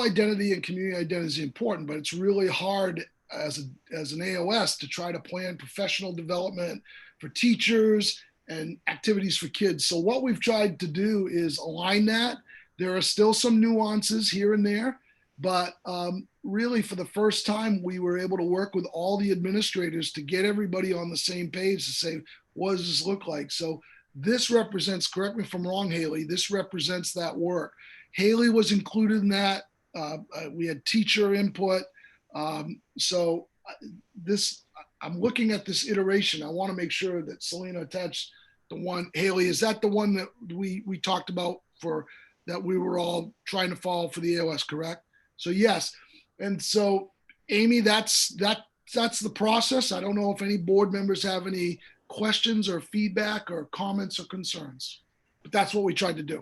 identity and community identity is important, but it's really hard as an AOS to try to plan professional development for teachers and activities for kids. So what we've tried to do is align that. There are still some nuances here and there, but really for the first time, we were able to work with all the administrators to get everybody on the same page to say, what does this look like? So this represents, correct me if I'm wrong, Haley, this represents that work. Haley was included in that. We had teacher input. So I'm looking at this iteration. I want to make sure that Selena attached the one. Haley, is that the one that we talked about that we were all trying to follow for the AOS, correct? So yes. And so Amy, that's the process. I don't know if any board members have any questions or feedback or comments or concerns, but that's what we tried to do.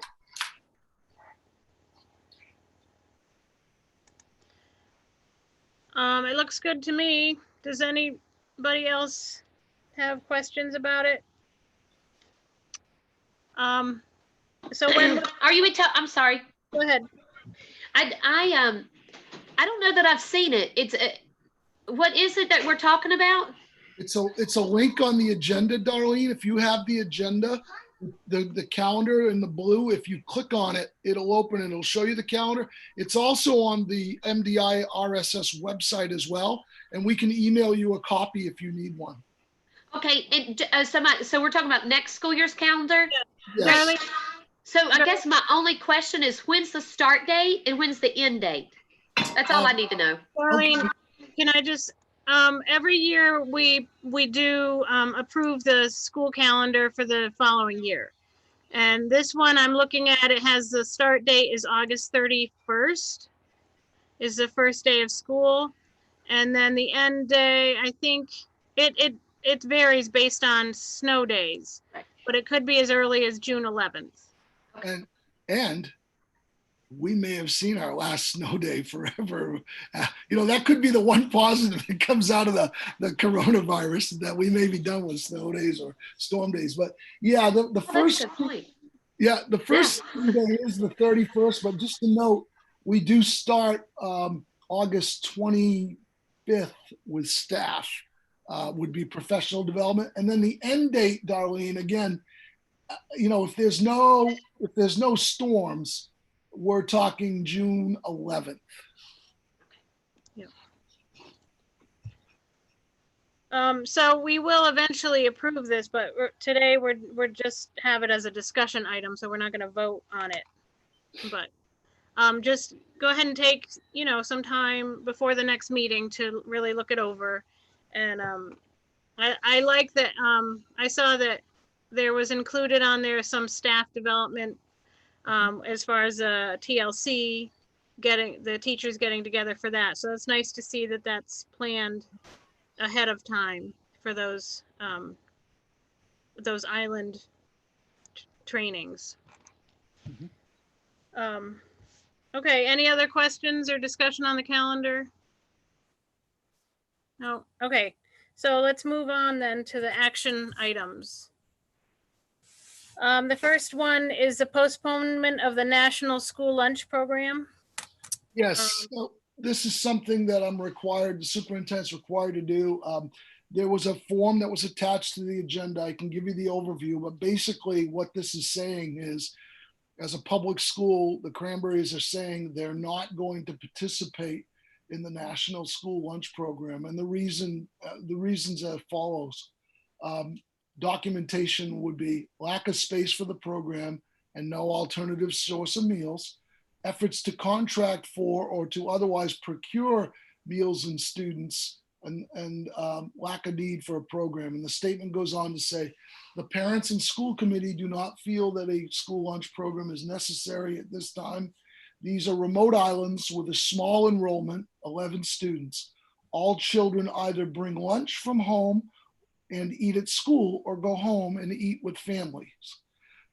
It looks good to me. Does anybody else have questions about it? So when Are you I'm sorry. go ahead. I don't know that I've seen it. What is it that we're talking about? It's a link on the agenda, Darlene. If you have the agenda, the calendar in the blue, if you click on it, it'll open and it'll show you the calendar. It's also on the MDI RSS website as well, and we can email you a copy if you need one. Okay, and so we're talking about next school year's calendar? Yes. So I guess my only question is, when's the start date and when's the end date? That's all I need to know. Darlene, can I just, every year we do approve the school calendar for the following year. And this one I'm looking at, it has the start date is August 31st is the first day of school. And then the end day, I think it varies based on snow days, but it could be as early as June 11th. And we may have seen our last snow day forever. That could be the one positive that comes out of the coronavirus, that we may be done with snow days or storm days. But yeah, the first, the first day is the 31st, but just to note, we do start August 25th with staff, would be professional development. And then the end date, Darlene, again, if there's no storms, we're talking June 11th. Yeah. So we will eventually approve this, but today we're just have it as a discussion item, so we're not gonna vote on it. But just go ahead and take, some time before the next meeting to really look it over. And I like that, I saw that there was included on there some staff development as far as TLC, getting the teachers getting together for that. So it's nice to see that that's planned ahead of time for those island trainings. Okay, any other questions or discussion on the calendar? No, okay. So let's move on then to the action items. The first one is the postponement of the National School Lunch Program. Yes, so this is something that I'm required, the superintendent's required to do. There was a form that was attached to the agenda. I can give you the overview, but basically what this is saying is, as a public school, the Cranberries are saying they're not going to participate in the National School Lunch Program. And the reasons as follows. Documentation would be lack of space for the program and no alternative source of meals, efforts to contract for or to otherwise procure meals and students, and lack of need for a program. And the statement goes on to say, the parents and school committee do not feel that a school lunch program is necessary at this time. These are remote islands with a small enrollment, 11 students. All children either bring lunch from home and eat at school or go home and eat with families.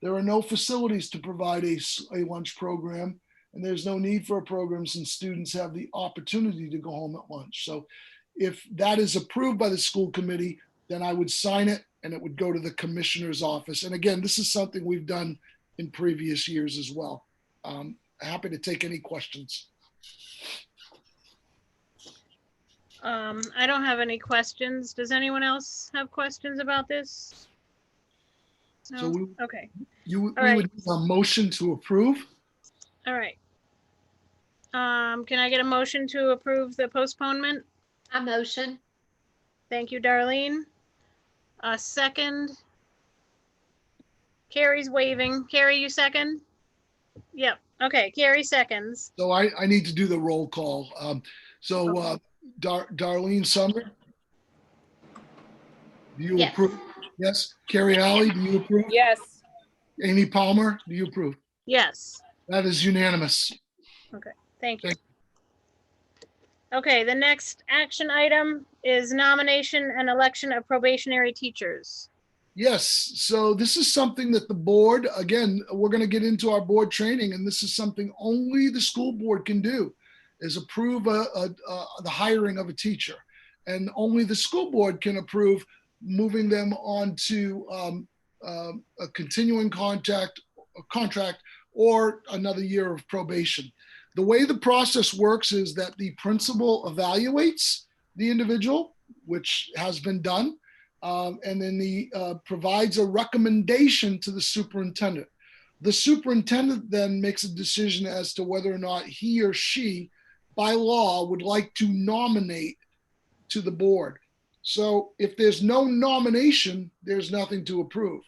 There are no facilities to provide a lunch program, and there's no need for a program since students have the opportunity to go home at lunch. So if that is approved by the school committee, then I would sign it and it would go to the commissioner's office. And again, this is something we've done in previous years as well. Happy to take any questions. I don't have any questions. Does anyone else have questions about this? No? So Okay. We All right. would need a motion to approve. All right. Can I get a motion to approve the postponement? I motion. Thank you, Darlene. A second. Carrie's waving. Carrie, you second? Yep. Okay, Carrie seconds. So I need to do the roll call. Darlene Sumner, do you Yes. approve? Yes. Carrie Alley, do you approve? Yes. Amy Palmer, do you approve? Yes. That is unanimous. Thank you. Thank Okay, the next action item is nomination and election of probationary teachers. Yes, so this is something that the board, again, we're going to get into our board training, and this is something only the school board can do, is approve the hiring of a teacher. And only the school board can approve moving them on to a continuing contract or another year of probation. The way the process works is that the principal evaluates the individual, which has been done, and then the provides a recommendation to the superintendent. The superintendent then makes a decision as to whether or not he or she, by law, would like to nominate to the board. So if there's no nomination, there's nothing to approve.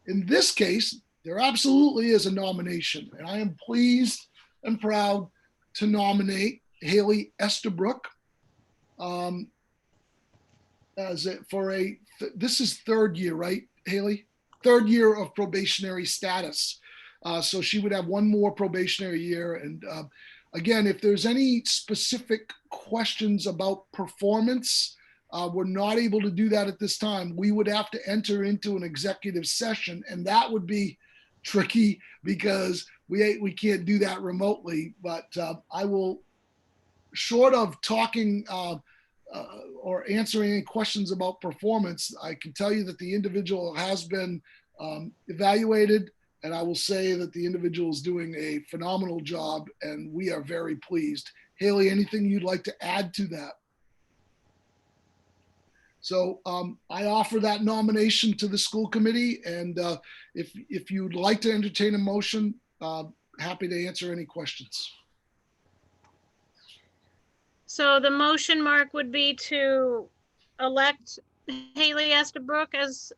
In this case, there absolutely is a nomination, and I am pleased and proud to nominate Haley Estabrook this is third year, right, Haley? Third year of probationary status. So she would have one more probationary year. And again, if there's any specific questions about performance, we're not able to do that at this time. We would have to enter into an executive session, and that would be tricky because we can't do that remotely. But I will, short of talking or answering any questions about performance, I can tell you that the individual has been evaluated, and I will say that the individual is doing a phenomenal job, and we are very pleased. Haley, anything you'd like to add to that? So I offer that nomination to the school committee, and if you'd like to entertain a motion, happy to answer any questions. So the motion, Mark, would be to elect Haley Estabrook as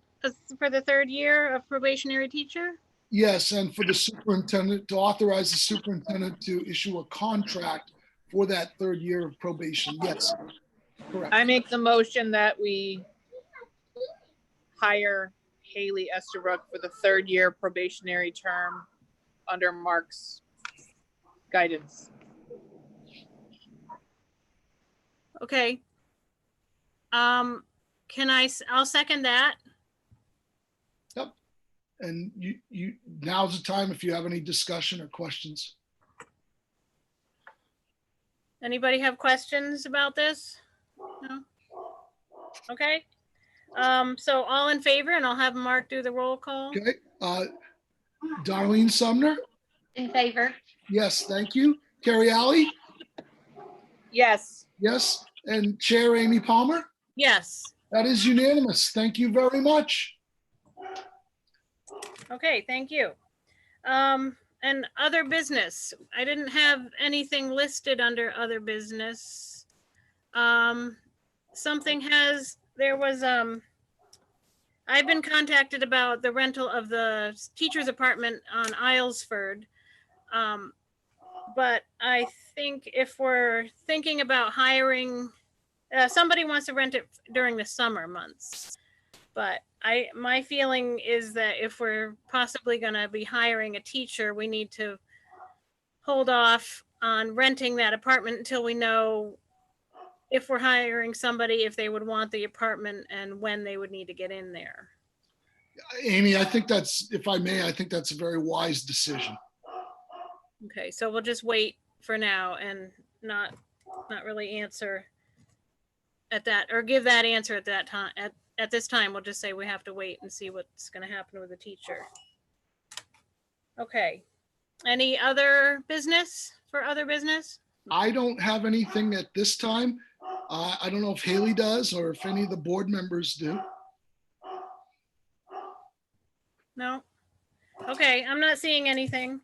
for the 3rd year of probationary teacher? Yes, and for the superintendent, to authorize the superintendent to issue a contract for that 3rd year of probation. Yes, correct. I make the motion that we hire Haley Estabrook for the 3rd year probationary term under Mark's guidance. Okay. I'll second that. And now's the time if you have any discussion or questions. Anybody have questions about this? No? Okay. So all in favor, and I'll have Mark do the roll call. Okay, Darlene Sumner? In favor? Yes, thank you. Carrie Alley? Yes. Yes, and Chair Amy Palmer? Yes. That is unanimous. Thank you very much. Okay, thank you. And other business. I didn't have anything listed under other business. I've been contacted about the rental of the teacher's apartment on Islesford. But I think if we're thinking about hiring, somebody wants to rent it during the summer months. But my feeling is that if we're possibly going to be hiring a teacher, we need to hold off on renting that apartment until we know if we're hiring somebody, if they would want the apartment and when they would need to get in there. Amy, I think that's, if I may, I think that's a very wise decision. Okay, so we'll just wait for now and not really answer at that, or give that answer at that time. At this time, we'll just say we have to wait and see what's going to happen with the teacher. Okay. Any other business for other business? I don't have anything at this time. I don't know if Haley does or if any of the board members do. No? Okay, I'm not seeing anything.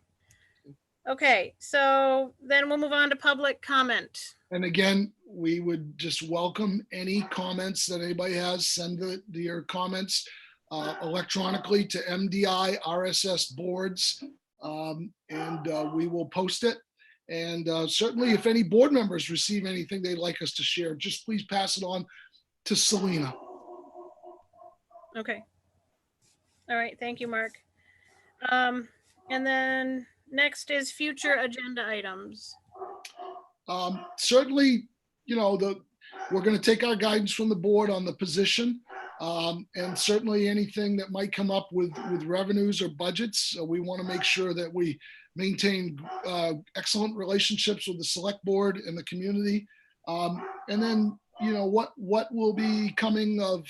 Okay, so then we'll move on to public comment. And again, we would just welcome any comments that anybody has. Send your comments electronically to MDI RSS boards, and we will post it. And certainly if any board members receive anything they'd like us to share, just please pass it on to Selena. Okay. All right, thank you, Mark. And then next is future agenda items. Certainly, you know, we're going to take our guidance from the board on the position, and certainly anything that might come up with revenues or budgets. We want to make sure that we maintain excellent relationships with the select board and the community. And then, you know, what will be coming of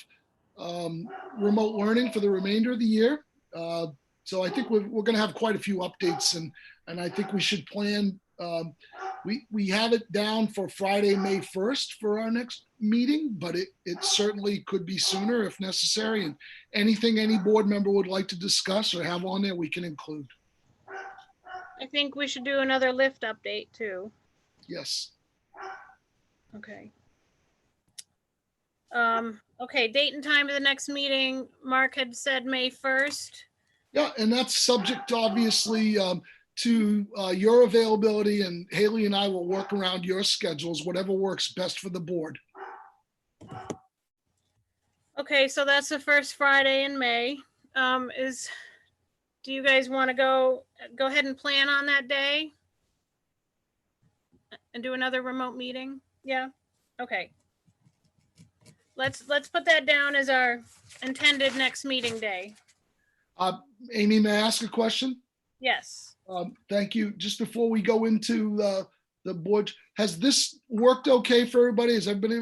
remote learning for the remainder of the year. So I think we're going to have quite a few updates, and I think we should plan. We have it down for Friday, May 1st for our next meeting, but it certainly could be sooner if necessary. And anything any board member would like to discuss or have on there, we can include. I think we should do another lift update too. Yes. Okay. Okay, date and time of the next meeting. Mark had said May 1st. Yeah, and that's subject, obviously, to your availability, and Haley and I will work around your schedules, whatever works best for the board. Okay, so that's the first Friday in May. Do you guys want to go ahead and plan on that day and do another remote meeting? Yeah. Okay. Let's put that down as our intended next meeting day. Amy, may I ask a question? Yes. Thank you. Just before we go into the board, has this worked okay for everybody? Has everybody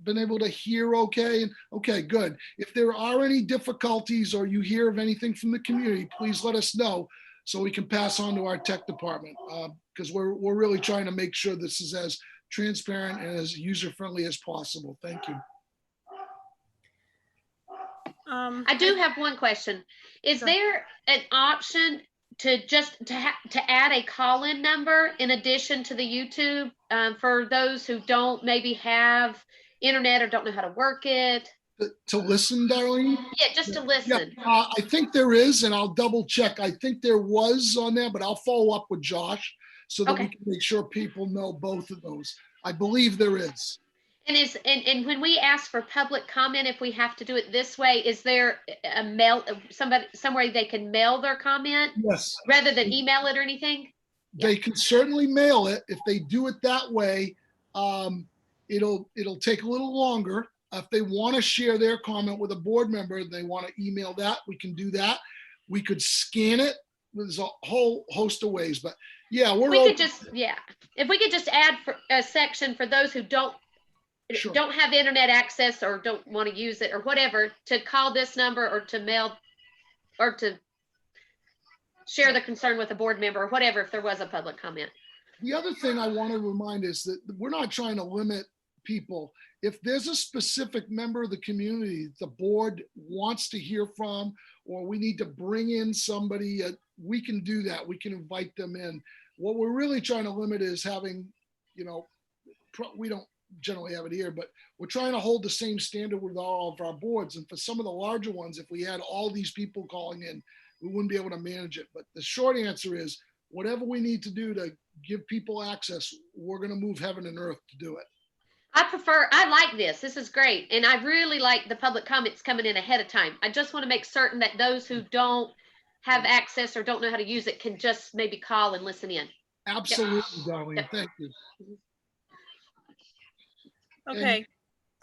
been able to hear okay? Okay, good. If there are any difficulties or you hear of anything from the community, please let us know so we can pass on to our tech department, because we're really trying to make sure this is as transparent and as user-friendly as possible. Thank you. I do have one question. Is there an option to add a call-in number in addition to the YouTube for those who don't maybe have internet or don't know how to work it? To listen, Darlene? Yeah, just to Yeah, listen. I think there is, and I'll double check. I think there was on there, but I'll follow up with Josh so that we Okay. can make sure people know both of those. I believe there is. And when we ask for public comment, if we have to do it this way, is there a mail, somewhere they can mail their comment Yes, rather than email it or anything? they can certainly mail it. If they do it that way, it'll take a little longer. If they want to share their comment with a board member, they want to email that, we can do that. We could scan it. There's a whole host of ways, but yeah, If we could just add for a section for those who don't Sure. have internet access or don't want to use it or whatever, to call this number or to mail or to share the concern with a board member or whatever, if there was a public comment. The other thing I want to remind is that we're not trying to limit people. If there's a specific member of the community the board wants to hear from, or we need to bring in somebody, we can do that. We can invite them in. What we're really trying to limit is having, we don't generally have it here, but we're trying to hold the same standard with all of our boards. And for some of the larger ones, if we had all these people calling in, we wouldn't be able to manage it. But the short answer is whatever we need to do to give people access, we're going to move heaven and earth to do it. I like this. This is great. And I really like the public comments coming in ahead of time. I just want to make certain that those who don't have access or don't know how to use it can just maybe call and listen in. Absolutely, Darlene. Yep. Thank you. Okay.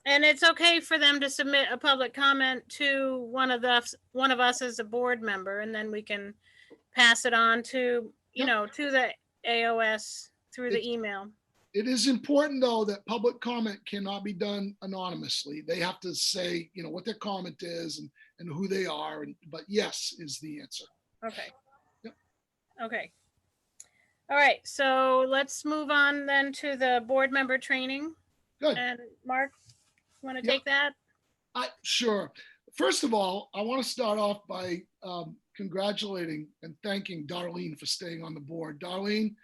And it's okay for them to submit a public comment to one of us as a board member, and then we can pass it on to, to the AOS through the email. It is important, though, that public comment cannot be done anonymously. They have to say, what their comment is and who they are. But yes is the answer. Okay. Yep. Okay. All right. So let's move on then to the board member training. Good. And Mark, you want to Yep. take that? Sure. First of all, I want to start off by congratulating and thanking Darlene for staying on the board. Darlene,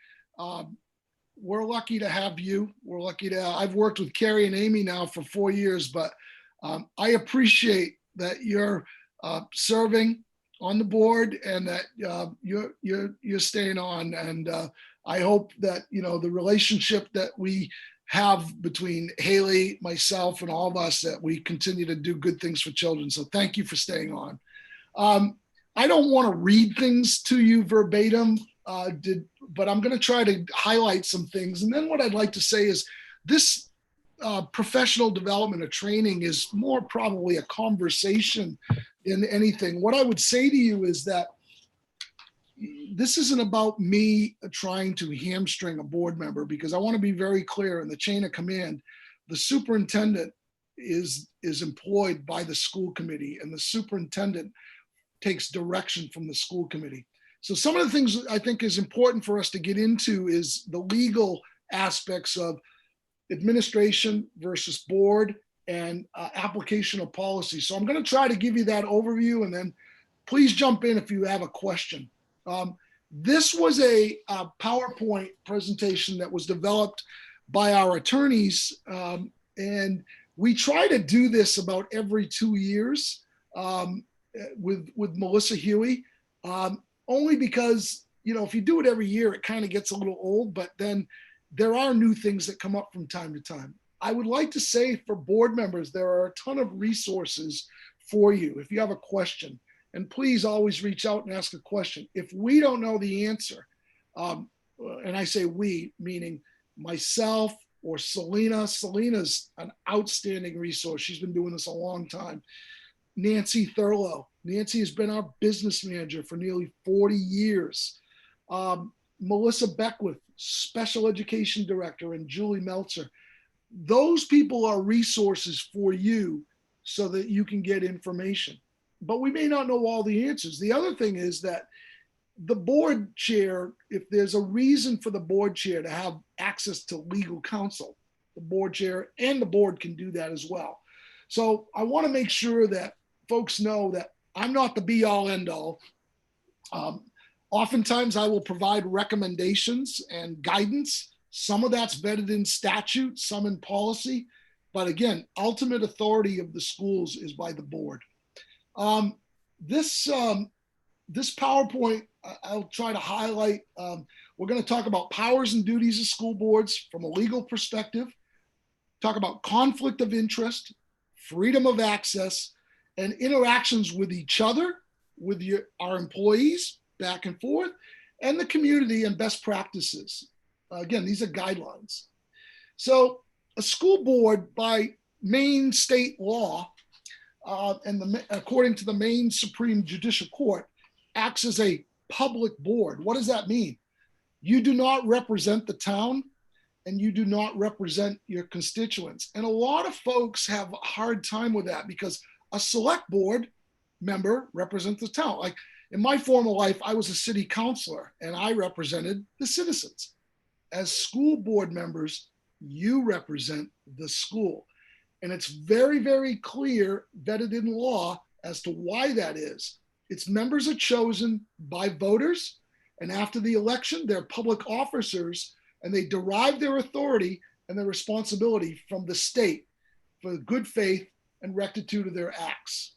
we're lucky to have you. We're lucky to, I've worked with Carrie and Amy now for 4 years, but I appreciate that you're serving on the board and that you're staying on. And I hope that, the relationship that we have between Haley, myself, and all of us, that we continue to do good things for children. So thank you for staying on. I don't want to read things to you verbatim, but I'm going to try to highlight some things. And then what I'd like to say is this professional development or training is more probably a conversation than anything. What I would say to you is that this isn't about me trying to hamstring a board member, because I want to be very clear in the chain of command. The superintendent is employed by the school committee, and the superintendent takes direction from the school committee. So some of the things I think is important for us to get into is the legal aspects of administration versus board and application of policy. So I'm going to try to give you that overview, and then please jump in if you have a question. This was a PowerPoint presentation that was developed by our attorneys, and we try to do this about every 2 years with Melissa Huey, only because, if you do it every year, it kind of gets a little old, but then there are new things that come up from time to time. I would like to say for board members, there are a ton of resources for you if you have a question. And please always reach out and ask a question. If we don't know the answer, and I say we, meaning myself or Selena. Selena's an outstanding resource. She's been doing this a long time. Nancy Thurlow. Nancy has been our business manager for nearly 40 years. Melissa Beckwith, special education director, and Julie Meltzer. Those people are resources for you so that you can get information. But we may not know all the answers. The other thing is that the board chair, if there's a reason for the board chair to have access to legal counsel, the board chair and the board can do that as well. So I want to make sure that folks know that I'm not the be all end all. Oftentimes I will provide recommendations and guidance. Some of that's vetted in statute, some in policy. But again, ultimate authority of the schools is by the board. This PowerPoint, I'll try to highlight. We're going to talk about powers and duties of school boards from a legal perspective, talk about conflict of interest, freedom of access, and interactions with each other, with our employees back and forth, and the community and best practices. Again, these are guidelines. So a school board by Maine state law, and according to the Maine Supreme Judicial Court, acts as a public board. What does that mean? You do not represent the town and you do not represent your constituents. And a lot of folks have a hard time with that because a select board member represents the town. Like in my former life, I was a city councilor and I represented the citizens. As school board members, you represent the school. And it's very, very clear, vetted in law as to why that is. Its members are chosen by voters, and after the election, they're public officers, and they derive their authority and their responsibility from the state for the good faith and rectitude of their acts.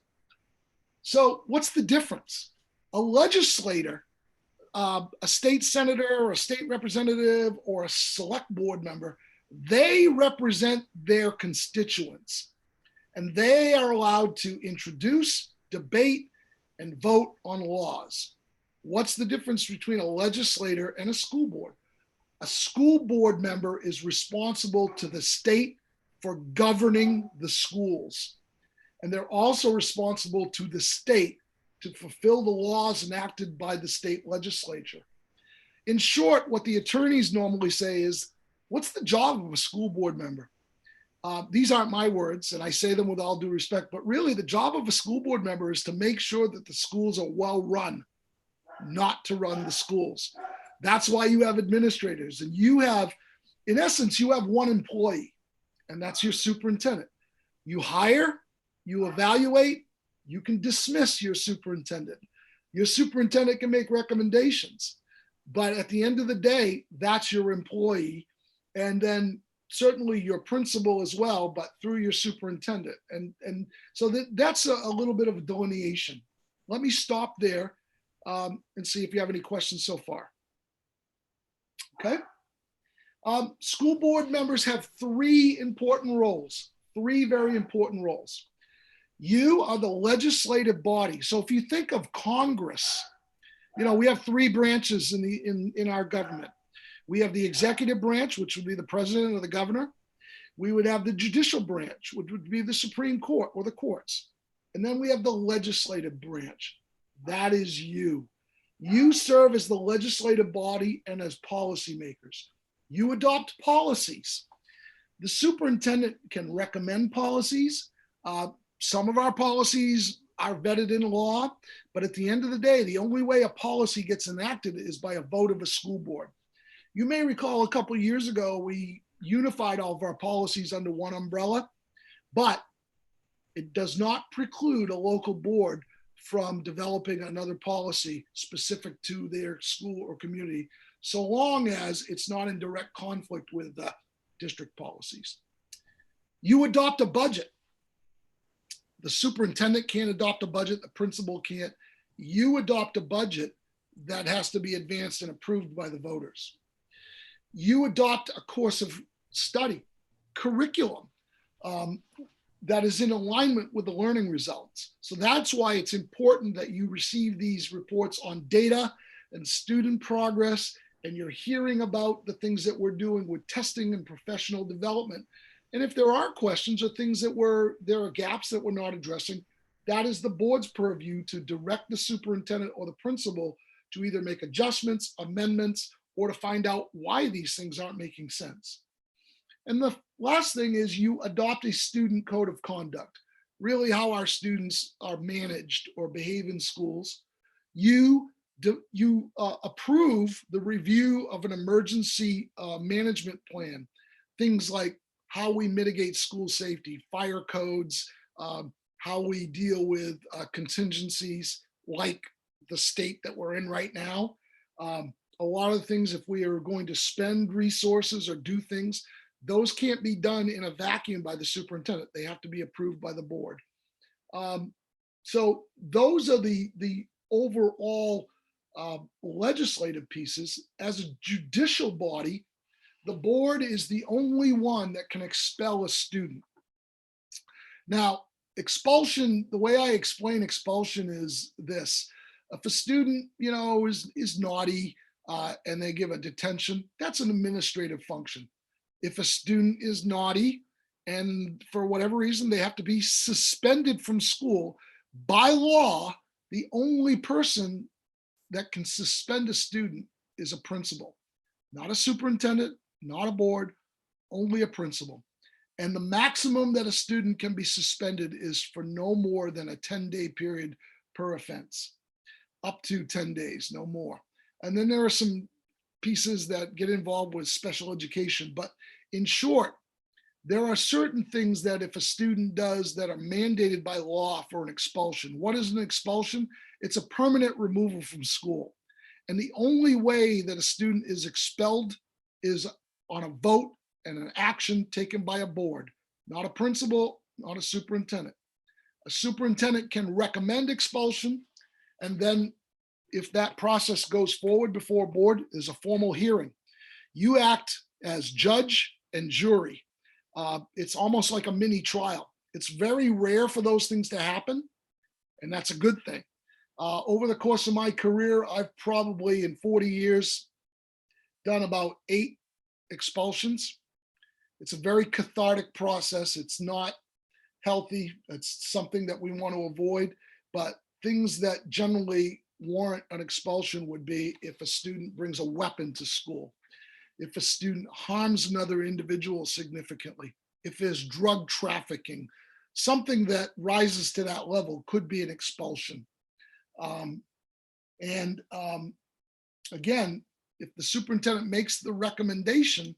So what's the difference? A legislator, a state senator or a state representative or a select board member, they represent their constituents, and they are allowed to introduce, debate, and vote on laws. What's the difference between a legislator and a school board? A school board member is responsible to the state for governing the schools. And they're also responsible to the state to fulfill the laws enacted by the state legislature. In short, what the attorneys normally say is, what's the job of a school board member? These aren't my words, and I say them with all due respect, but really the job of a school board member is to make sure that the schools are well run, not to run the schools. That's why you have administrators, and you have, in essence, you have one employee, and that's your superintendent. You hire, you evaluate, you can dismiss your superintendent. Your superintendent can make recommendations, but at the end of the day, that's your employee. And then certainly your principal as well, but through your superintendent. And so that's a little bit of a delineation. Let me stop there and see if you have any questions so far. Okay. School board members have three important roles, three very important roles. You are the legislative body. So if you think of Congress, you know, we have three branches in our government. We have the executive branch, which would be the president or the governor. We would have the judicial branch, which would be the Supreme Court or the courts. And then we have the legislative branch. That is you. You serve as the legislative body and as policymakers. You adopt policies. The superintendent can recommend policies. Some of our policies are vetted in law, but at the end of the day, the only way a policy gets enacted is by a vote of a school board. You may recall a couple of years ago, we unified all of our policies under one umbrella, but it does not preclude a local board from developing another policy specific to their school or community, so long as it's not in direct conflict with the district policies. You adopt a budget. The superintendent can't adopt a budget, the principal can't. You adopt a budget that has to be advanced and approved by the voters. You adopt a course of study, curriculum that is in alignment with the learning results. So that's why it's important that you receive these reports on data and student progress, and you're hearing about the things that we're doing with testing and professional development. And if there are questions or things that there are gaps that we're not addressing, that is the board's purview to direct the superintendent or the principal to either make adjustments, amendments, or to find out why these things aren't making sense. And the last thing is you adopt a student code of conduct, really how our students are managed or behave in schools. You approve the review of an emergency management plan, things like how we mitigate school safety, fire codes, how we deal with contingencies like the state that we're in right now. A lot of things, if we are going to spend resources or do things, Those can't be done in a vacuum by the superintendent. They have to be approved by the board. So those are the overall legislative pieces. As a judicial body, the board is the only one that can expel a student. Now, expulsion, the way I explain expulsion is this. If a student, is naughty and they give a detention, that's an administrative function. If a student is naughty and for whatever reason they have to be suspended from school, by law, the only person that can suspend a student is a principal, not a superintendent, not a board, only a principal. And the maximum that a student can be suspended is for no more than a 10-day period per offense, up to 10 days, no more. And then there are some pieces that get involved with special education. But in short, there are certain things that if a student does that are mandated by law for an expulsion. What is an expulsion? It's a permanent removal from school. And the only way that a student is expelled is on a vote and an action taken by a board, not a principal, not a superintendent. A superintendent can recommend expulsion, and then if that process goes forward before a board, there's a formal hearing. You act as judge and jury. It's almost like a mini trial. It's very rare for those things to happen, and that's a good thing. Over the course of my career, I've probably in 40 years done about 8 expulsions. It's a very cathartic process. It's not healthy. It's something that we want to avoid, but things that generally warrant an expulsion would be if a student brings a weapon to school, if a student harms another individual significantly, if there's drug trafficking, something that rises to that level could be an expulsion. Again, if the superintendent makes the recommendation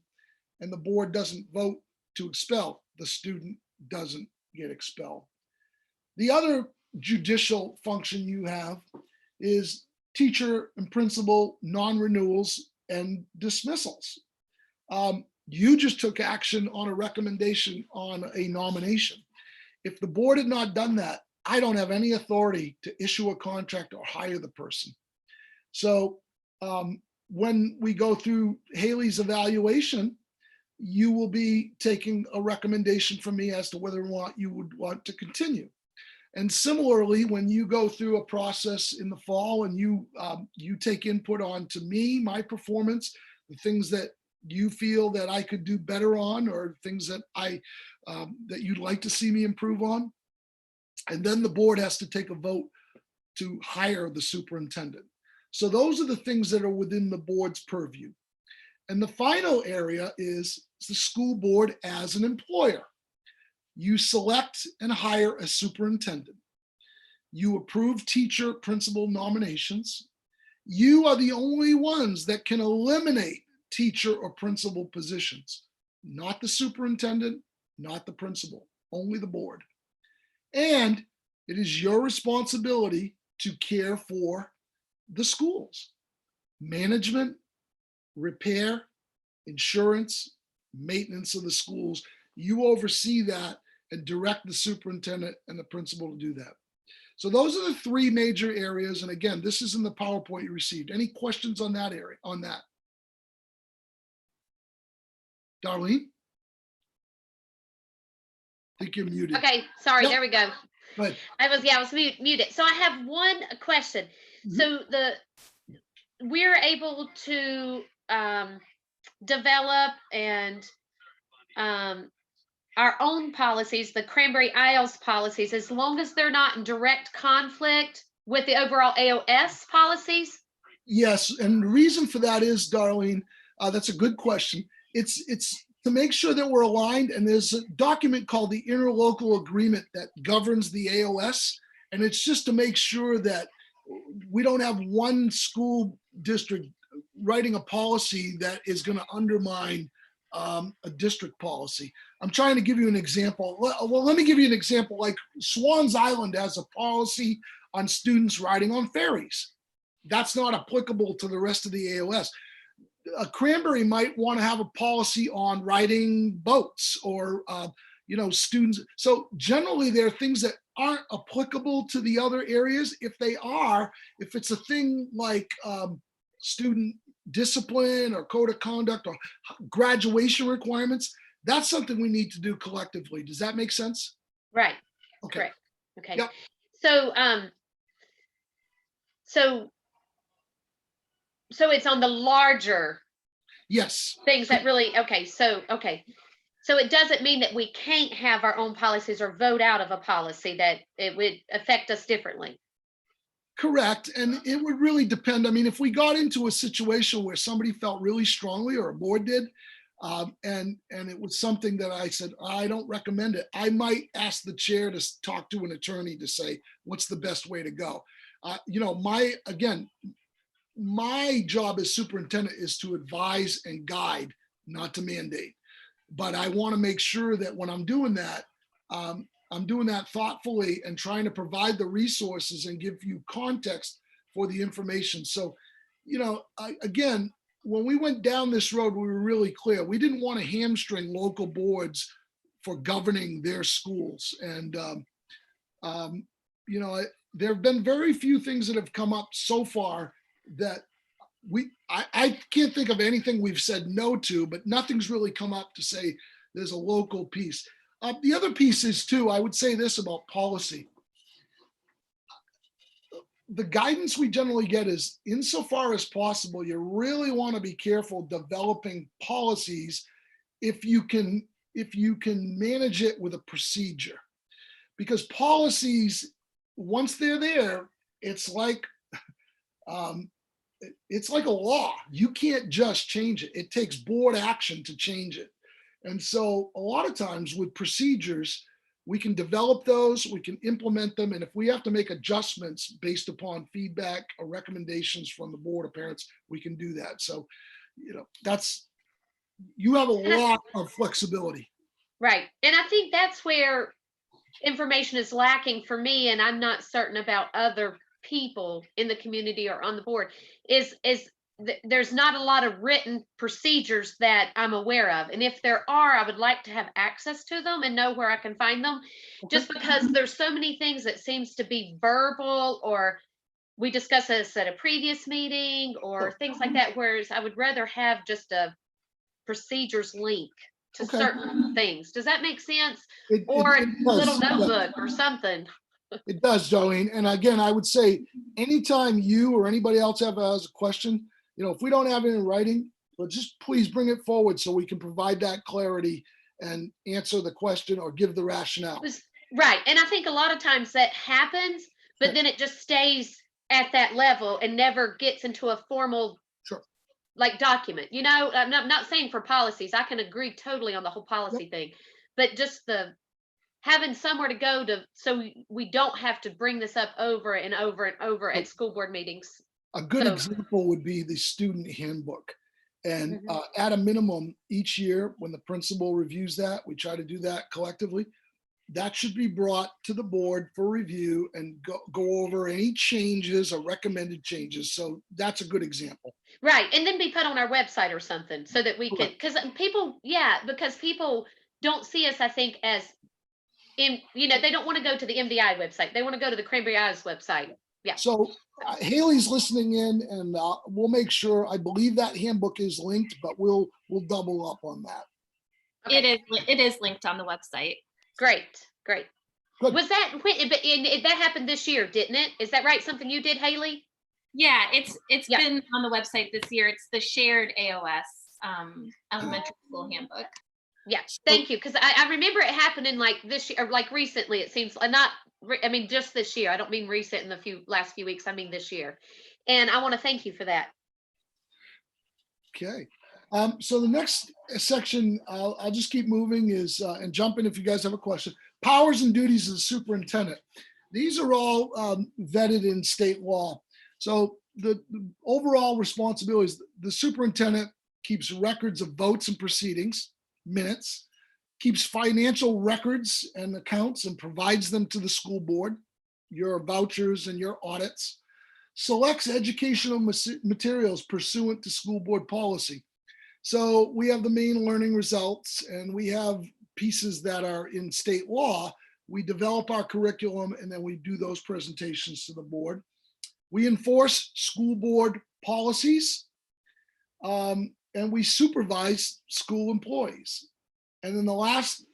and the board doesn't vote to expel, the student doesn't get expelled. The other judicial function you have is teacher and principal non-renewals and dismissals. You just took action on a recommendation on a nomination. If the board had not done that, I don't have any authority to issue a contract or hire the person. So when we go through Haley's evaluation, you will be taking a recommendation from me as to whether or not you would want to continue. And similarly, when you go through a process in the fall and you take input on to me, my performance, the things that you feel that I could do better on, or things that that you'd like to see me improve on, and then the board has to take a vote to hire the superintendent. So those are the things that are within the board's purview. And the final area is the school board as an employer. You select and hire a superintendent. You approve teacher principal nominations. You are the only ones that can eliminate teacher or principal positions, not the superintendent, not the principal, only the board. And it is your responsibility to care for the schools, management, repair, insurance, maintenance of the schools. You oversee that and direct the superintendent and the principal to do that. So those are the 3 major areas. And again, this is in the PowerPoint you received. Any questions on that area, on that? Darlene? I think you're muted. Okay, sorry, Yep. there we go. But I was muted. So I have one question. Mhm. So we're able to develop and our own policies, the Cranberry Isles policies, as long as they're not in direct conflict with the overall AOS policies? yes, and the reason for that is, Darlene, that's a good question. It's to make sure that we're aligned, and there's a document called the Interlocal Agreement that governs the AOS, and it's just to make sure that we don't have one school district writing a policy that is going to undermine a district policy. I'm trying to give you an example. Well, let me give you an example. Like Swans Island has a policy on students riding on ferries. That's not applicable to the rest of the AOS. Cranberry might want to have a policy on riding boats or, students. So generally there are things that aren't applicable to the other areas. If they are, if it's a thing like student discipline or code of conduct or graduation requirements, that's something we need to do collectively. Does that make sense? Right. Okay. Correct. Okay. Yep. So it's on the larger Yes. things that really, okay. So it doesn't mean that we can't have our own policies or vote out of a policy that it would affect us differently. Correct. And it would really depend. I mean, if we got into a situation where somebody felt really strongly or a board did, and it was something that I said, I don't recommend it, I might ask the chair to talk to an attorney to say, what's the best way to go? My job as superintendent is to advise and guide, not to mandate. But I want to make sure that when I'm doing that thoughtfully and trying to provide the resources and give you context for the information. So, again, when we went down this road, we were really clear. We didn't want to hamstring local boards for governing their schools. And, there have been very few things that have come up so far that I can't think of anything we've said no to, but nothing's really come up to say there's a local piece. The other piece is too, I would say this about policy. The guidance we generally get is, insofar as possible, you really want to be careful developing policies if you can manage it with a procedure. Because policies, once they're there, it's like a law. You can't just change it. It takes board action to change it. And so a lot of times with procedures, we can develop those, we can implement them. And if we have to make adjustments based upon feedback or recommendations from the board of parents, we can do that. So, you have a lot of flexibility. Right. And I think that's where information is lacking for me, and I'm not certain about other people in the community or on the board, is there's not a lot of written procedures that I'm aware of. And if there are, I would like to have access to them and know where I can find them, just because there's so many things that seems to be verbal, or we discussed this at a previous meeting or things like that, whereas I would rather have just a procedures link to certain things. Does that make sense? Or a little notebook or something. It does, Jolene. And again, I would say anytime you or anybody else ever has a question, if we don't have it in writing, but just please bring it forward so we can provide that clarity and answer the question or give the rationale. Right. And I think a lot of times that happens, but then it just stays at that level and never gets into a formal document. I'm not saying for policies, I can agree totally on the whole policy thing, but just having somewhere to go to, so we don't have to bring this up over and over and over at school board meetings. A good example would be the student handbook. And at a minimum, each year when the principal reviews that, we try to do that collectively, that should be brought to the board for review and go over any changes or recommended changes. So that's a good example. Right. And then be put on our website or something so that we can, because people don't see us, I think, as they don't want to go to the MDI website. They want to go to the Cranberry Eyes website. Yeah. So Haley's listening in, and we'll make sure. I believe that handbook is linked, but we'll double up on that. Okay. It is linked on the website. Great. Good. Was that that happened this year, didn't it? Is that right? Something you did, Haley? Yeah, it's been on the website this year. It's the shared AOS elementary school handbook. Yes, thank you. Because I remember it happening like this year, or like recently. It seems just this year. I don't mean recent in the last few weeks. I mean this year. And I want to thank you for that. Okay. So the next section, I'll just keep moving, is and jump in if you guys have a question. Powers and duties of the superintendent. These are all vetted in state law. So the overall responsibilities, the superintendent keeps records of votes and proceedings, minutes, keeps financial records and accounts and provides them to the school board, your vouchers and your audits. selects educational materials pursuant to school board policy. So we have the main learning results, and we have pieces that are in state law. We develop our curriculum, and then we do those presentations to the board. We enforce school board policies, and we supervise school employees. And then the last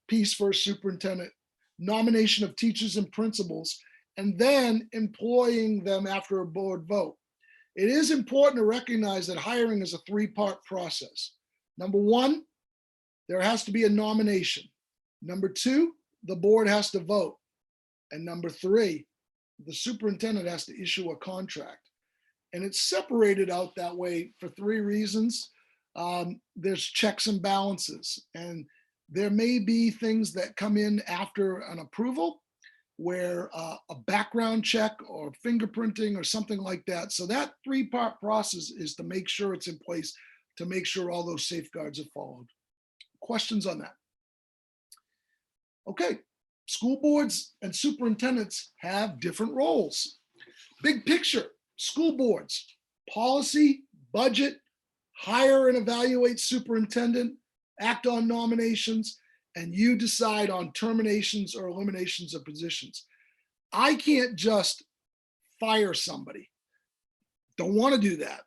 piece for a superintendent, nomination of teachers and principals, and then employing them after a board vote. It is important to recognize that hiring is a three-part process. Number one, there has to be a nomination. Number two, the board has to vote. And number three, the superintendent has to issue a contract. And it's separated out that way for three reasons. There's checks and balances, and there may be things that come in after an approval where a background check or fingerprinting or something like that. So that three-part process is to make sure it's in place, to make sure all those safeguards are followed. Questions on that? Okay, school boards and superintendents have different roles. Big picture, school boards, policy, budget, hire and evaluate superintendent, act on nominations, and you decide on terminations or eliminations of positions. I can't just fire somebody. Don't want to do that.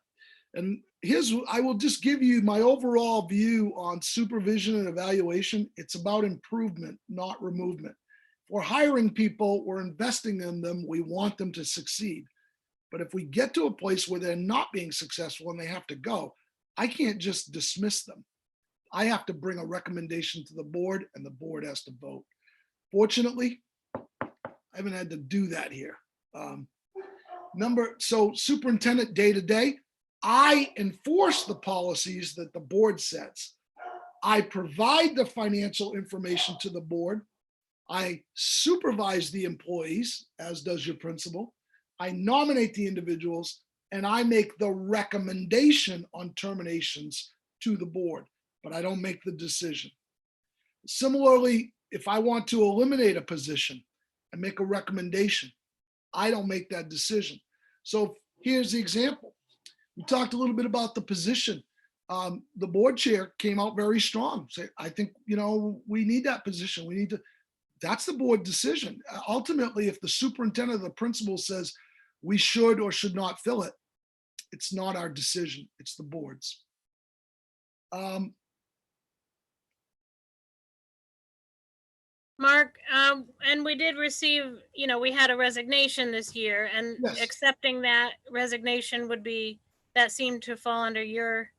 And I will just give you my overall view on supervision and evaluation. It's about improvement, not removement. If we're hiring people, we're investing in them, we want them to succeed. But if we get to a place where they're not being successful and they have to go, I can't just dismiss them. I have to bring a recommendation to the board, and the board has to vote. Fortunately, I haven't had to do that here. So superintendent day to day, I enforce the policies that the board sets. I provide the financial information to the board. I supervise the employees, as does your principal. I nominate the individuals, and I make the recommendation on terminations to the board, but I don't make the decision. Similarly, if I want to eliminate a position and make a recommendation, I don't make that decision. So here's the example. We talked a little bit about the position. The board chair came out very strong. Say, I think, we need that position. We need to, that's the board decision. Ultimately, if the superintendent or the principal says we should or should not fill it, it's not our decision, it's the board's. Mark, and we did receive, we had a resignation this year, and Yes. accepting that resignation that seemed to fall under your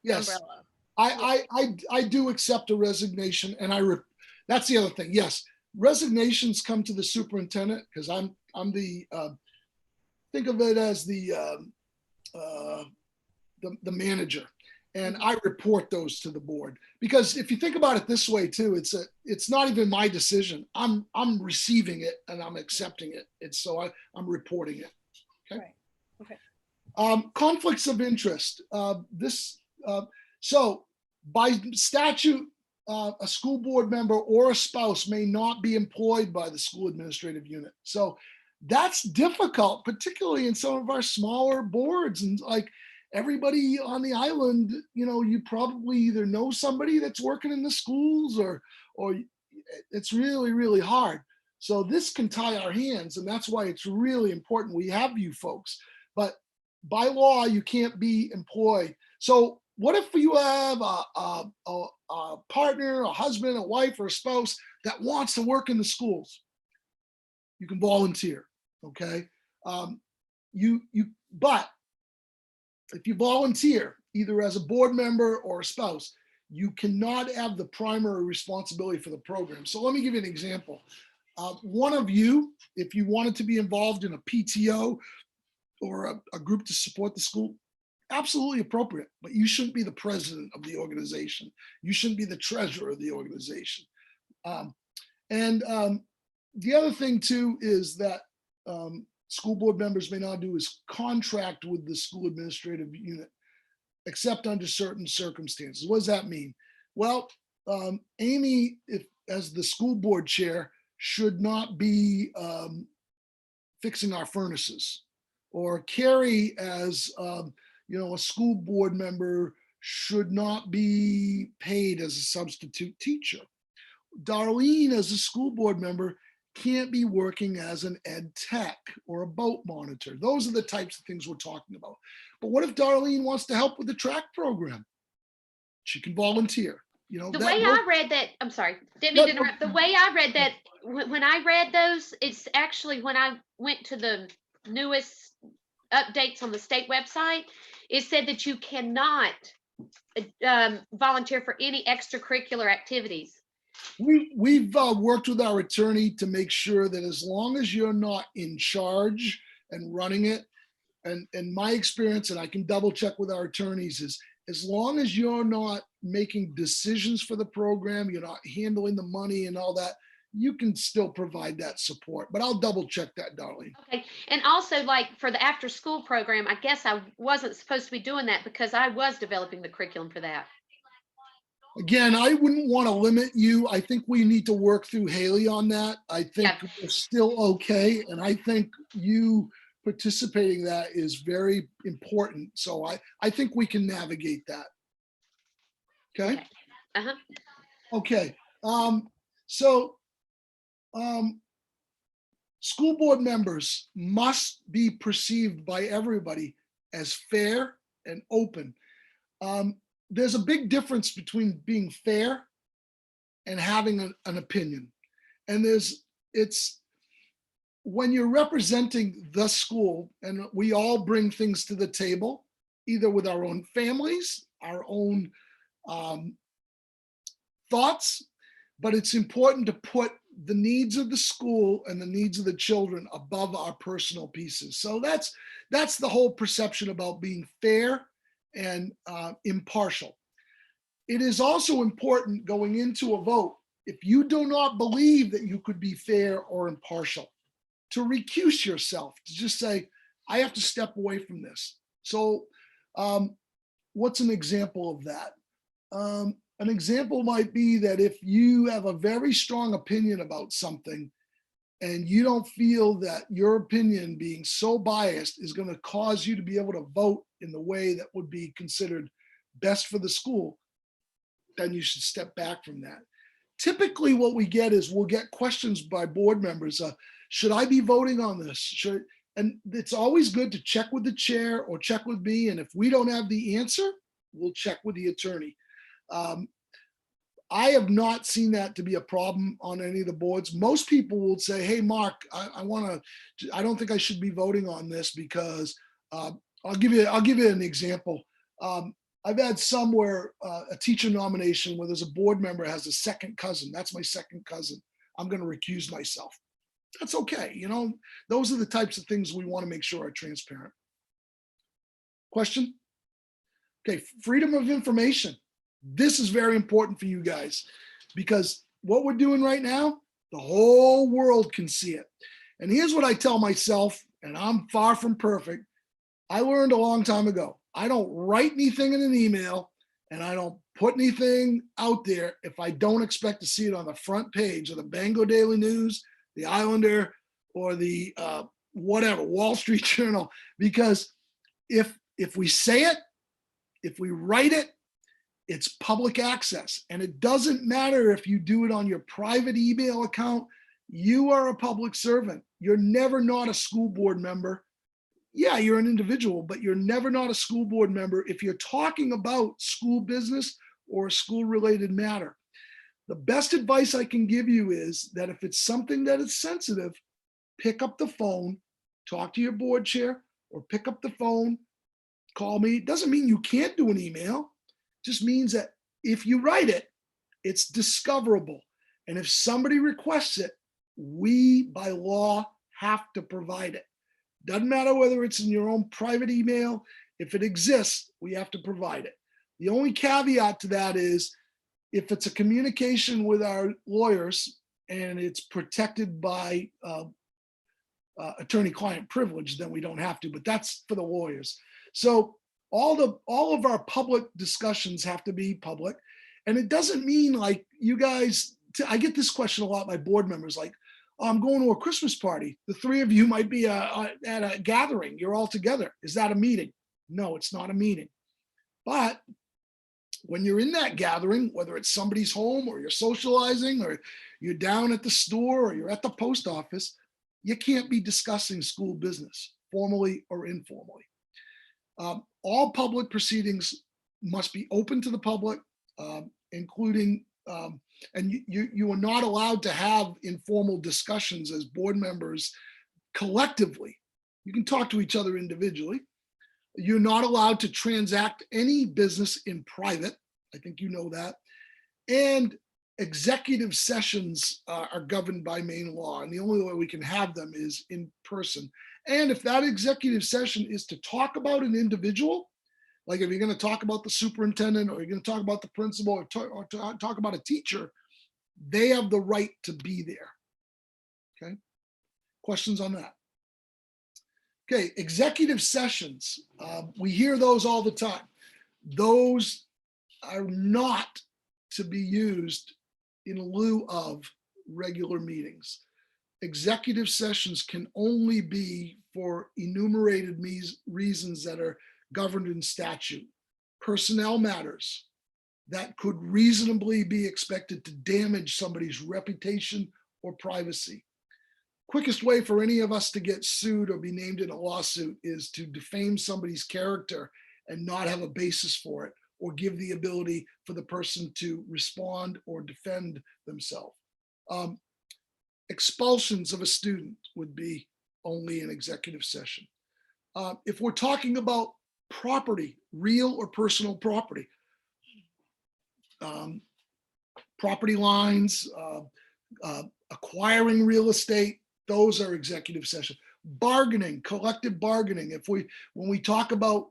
Yes, umbrella. I do accept a resignation, and that's the other thing. Yes, resignations come to the superintendent because I'm the think of it as the manager, and I report those to the board. Because if you think about it this way too, it's not even my decision. I'm receiving it and I'm accepting it. I'm reporting it. Okay. Right. Okay. Conflicts of interest. So by statute, a school board member or a spouse may not be employed by the school administrative unit. So that's difficult, particularly in some of our smaller boards. And like everybody on the island, you probably either know somebody that's working in the schools or it's really, really hard. So this can tie our hands, and that's why it's really important we have you folks. But by law, you can't be employed. So what if you have a partner, a husband, a wife, or a spouse that wants to work in the schools? You can volunteer, okay? But if you volunteer, either as a board member or a spouse, you cannot have the primary responsibility for the program. So let me give you an example. One of you, if you wanted to be involved in a PTO or a group to support the school, absolutely appropriate, but you shouldn't be the president of the organization. You shouldn't be the treasurer of the organization. The other thing too is that school board members may not do is contract with the school administrative unit, except under certain circumstances. What does that mean? Well, Amy, as the school board chair, should not be fixing our furnaces. or Carrie as, a school board member should not be paid as a substitute teacher. Darlene as a school board member can't be working as an ed tech or a boat monitor. Those are the types of things we're talking about. But what if Darlene wants to help with the track program? She can volunteer. The way I read that, I'm sorry, didn't mean to interrupt. The way I read that, when I read those, it's actually when I went to the newest updates on the state website, it said that you cannot volunteer for any extracurricular activities. We've worked with our attorney to make sure that as long as you're not in charge and running it, and my experience, and I can double check with our attorneys, is as long as you're not making decisions for the program, you're not handling the money and all that, you can still provide that support. But I'll double check that, Darlene. Okay. And also, like for the after school program, I guess I wasn't supposed to be doing that because I was developing the curriculum for that. Again, I wouldn't want to limit you. I think we need to work through Haley on that. I think we're still okay. And I think you participating in that is very important. So I think we can navigate that. Okay? Uh-huh. Okay. School board members must be perceived by everybody as fair and open. There's a big difference between being fair and having an opinion. And it's when you're representing the school, and we all bring things to the table, either with our own families, our own thoughts, but it's important to put the needs of the school and the needs of the children above our personal pieces. So that's the whole perception about being fair and impartial. It is also important going into a vote, if you do not believe that you could be fair or impartial, to recuse yourself, to just say, I have to step away from this. So what's an example of that? An example might be that if you have a very strong opinion about something and you don't feel that your opinion being so biased is going to cause you to be able to vote in the way that would be considered best for the school, then you should step back from that. Typically what we get is we'll get questions by board members. Should I be voting on this? And it's always good to check with the chair or check with me. And if we don't have the answer, we'll check with the attorney. I have not seen that to be a problem on any of the boards. Most people will say, hey, Mark, I don't think I should be voting on this because I'll give you an example. I've had some where a teacher nomination where there's a board member has a second cousin. That's my second cousin. I'm going to recuse myself. That's okay. Those are the types of things we want to make sure are transparent. Question? Okay, freedom of information. This is very important for you guys because what we're doing right now, the whole world can see it. And here's what I tell myself, and I'm far from perfect. I learned a long time ago. I don't write anything in an email and I don't put anything out there if I don't expect to see it on the front page of the Bangor Daily News, the Islander, or the whatever, Wall Street Journal. Because if we say it, if we write it, it's public access. And it doesn't matter if you do it on your private email account. You are a public servant. You're never not a school board member. Yeah, you're an individual, but you're never not a school board member if you're talking about school business or a school-related matter. The best advice I can give you is that if it's something that is sensitive, pick up the phone, talk to your board chair, or pick up the phone, call me. It doesn't mean you can't do an email. It just means that if you write it, it's discoverable. And if somebody requests it, we, by law, have to provide it. Doesn't matter whether it's in your own private email. If it exists, we have to provide it. The only caveat to that is if it's a communication with our lawyers and it's protected by attorney-client privilege, then we don't have to, but that's for the lawyers. So all of our public discussions have to be public. And it doesn't mean like you guys, I get this question a lot by board members, like, I'm going to a Christmas party. The three of you might be at a gathering. You're all together. Is that a meeting? No, it's not a meeting. But when you're in that gathering, whether it's somebody's home or you're socializing or you're down at the store or you're at the post office, you can't be discussing school business, formally or informally. All public proceedings must be open to the public, including, and you are not allowed to have informal discussions as board members collectively. You can talk to each other individually. You're not allowed to transact any business in private. I think you know that. And executive sessions are governed by Maine law, and the only way we can have them is in person. And if that executive session is to talk about an individual, like if you're going to talk about the superintendent or you're going to talk about the principal or talk about a teacher, they have the right to be there. Okay. Questions on that? Okay, executive sessions. We hear those all the time. Those are not to be used in lieu of regular meetings. Executive sessions can only be for enumerated reasons that are governed in statute. Personnel matters that could reasonably be expected to damage somebody's reputation or privacy. Quickest way for any of us to get sued or be named in a lawsuit is to defame somebody's character and not have a basis for it, or give the ability for the person to respond or defend themselves. Expulsions of a student would be only an executive session. If we're talking about property, real or personal property, property lines, acquiring real estate, those are executive sessions. Bargaining, collective bargaining. When we talk about,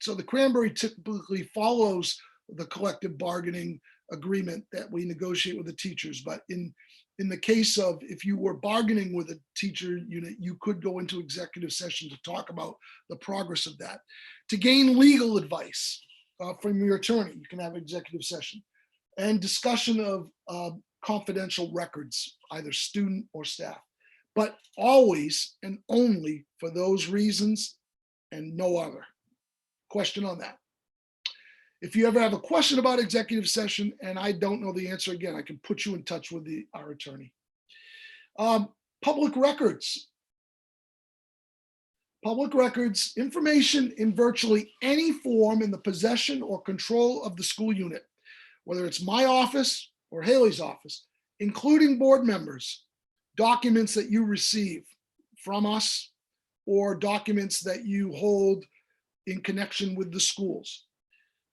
so the Cranberry typically follows the collective bargaining agreement that we negotiate with the teachers. But in the case of, if you were bargaining with a teacher unit, you could go into executive session to talk about the progress of that. To gain legal advice from your attorney, you can have executive session. And discussion of confidential records, either student or staff. But always and only for those reasons and no other. Question on that? If you ever have a question about executive session and I don't know the answer, again, I can put you in touch with our attorney. Public records. Public records, information in virtually any form in the possession or control of the school unit, whether it's my office or Haley's office, including board members, documents that you receive from us or documents that you hold in connection with the schools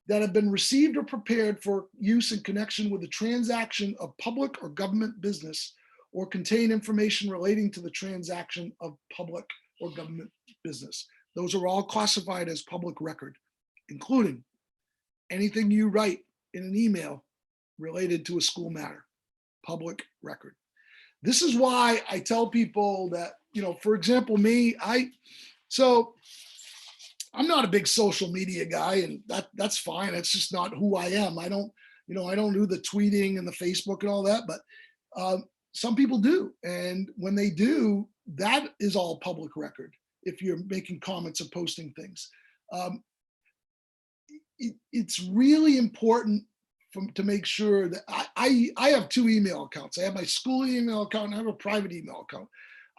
that have been received or prepared for use in connection with the transaction of public or government business or contain information relating to the transaction of public or government business. Those are all classified as public record, including anything you write in an email related to a school matter, public record. This is why I tell people that, for example, me, so I'm not a big social media guy, and that's fine. That's just not who I am. I don't do the tweeting and the Facebook and all that, but some people do. And when they do, that is all public record. If you're making comments or posting things, it's really important to make sure that I have two email accounts. I have my school email account and I have a private email account.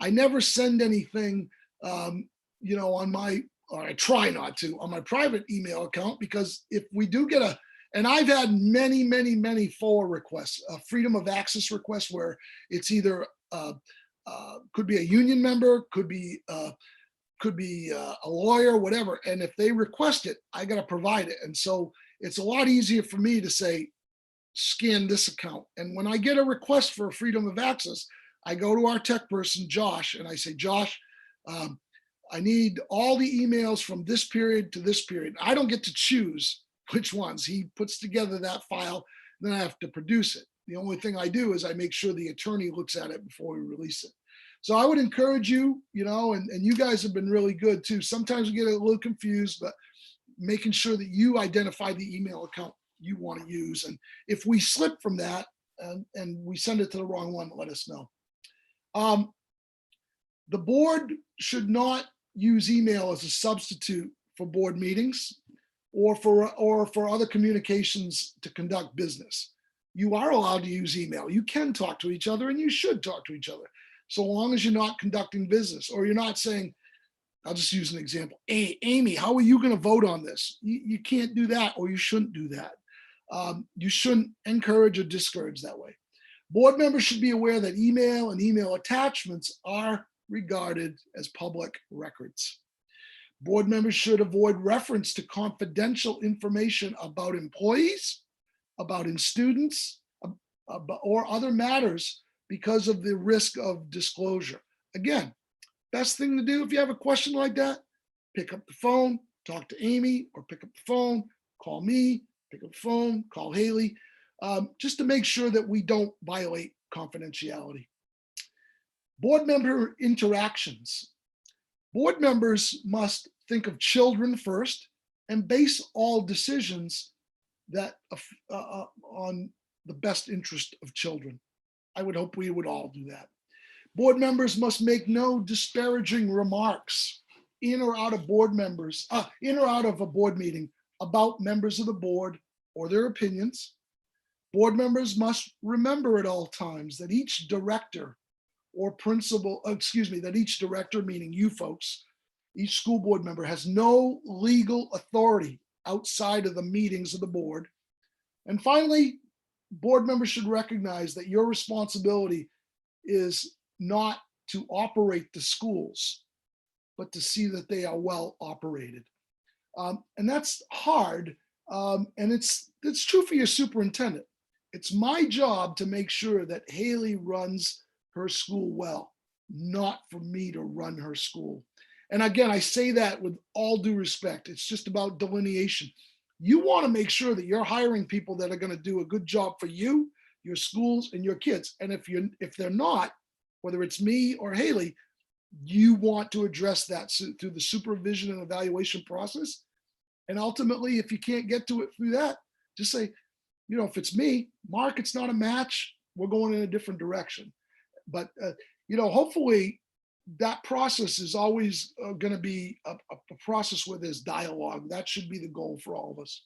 I never send anything, on my, or I try not to, on my private email account, because if we do get and I've had many, many, many FOA requests, freedom of access requests, where it's either, could be a union member, could be a lawyer, whatever. And if they request it, I got to provide it. And so it's a lot easier for me to say, scan this account. And when I get a request for freedom of access, I go to our tech person, Josh, and I say, Josh, I need all the emails from this period to this period. I don't get to choose which ones. He puts together that file, then I have to produce it. The only thing I do is I make sure the attorney looks at it before we release it. So I would encourage you, and you guys have been really good too. Sometimes we get a little confused, but making sure that you identify the email account you want to use. And if we slip from that and we send it to the wrong one, let us know. The board should not use email as a substitute for board meetings or for other communications to conduct business. You are allowed to use email. You can talk to each other and you should talk to each other, so long as you're not conducting business or you're not saying, I'll just use an example. Hey, Amy, how are you going to vote on this? You can't do that, or you shouldn't do that. You shouldn't encourage or discourage that way. Board members should be aware that email and email attachments are regarded as public records. Board members should avoid reference to confidential information about employees, about students, or other matters because of the risk of disclosure. Again, best thing to do if you have a question like that, pick up the phone, talk to Amy, or pick up the phone, call me, pick up the phone, call Haley, just to make sure that we don't violate confidentiality. Board member interactions. Board members must think of children first and base all decisions that on the best interest of children. I would hope we would all do that. Board members must make no disparaging remarks in or out of a board meeting about members of the board or their opinions. Board members must remember at all times that each director or principal, that each director, meaning you folks, each school board member has no legal authority outside of the meetings of the board. And finally, board members should recognize that your responsibility is not to operate the schools, but to see that they are well operated. And that's hard. And it's true for your superintendent. It's my job to make sure that Haley runs her school well, not for me to run her school. And again, I say that with all due respect. It's just about delineation. You want to make sure that you're hiring people that are going to do a good job for you, your schools, and your kids. And if they're not, whether it's me or Haley, you want to address that through the supervision and evaluation process. And ultimately, if you can't get to it through that, just say, if it's me, Mark, it's not a match, we're going in a different direction. But, hopefully that process is always going to be a process where there's dialogue. That should be the goal for all of us.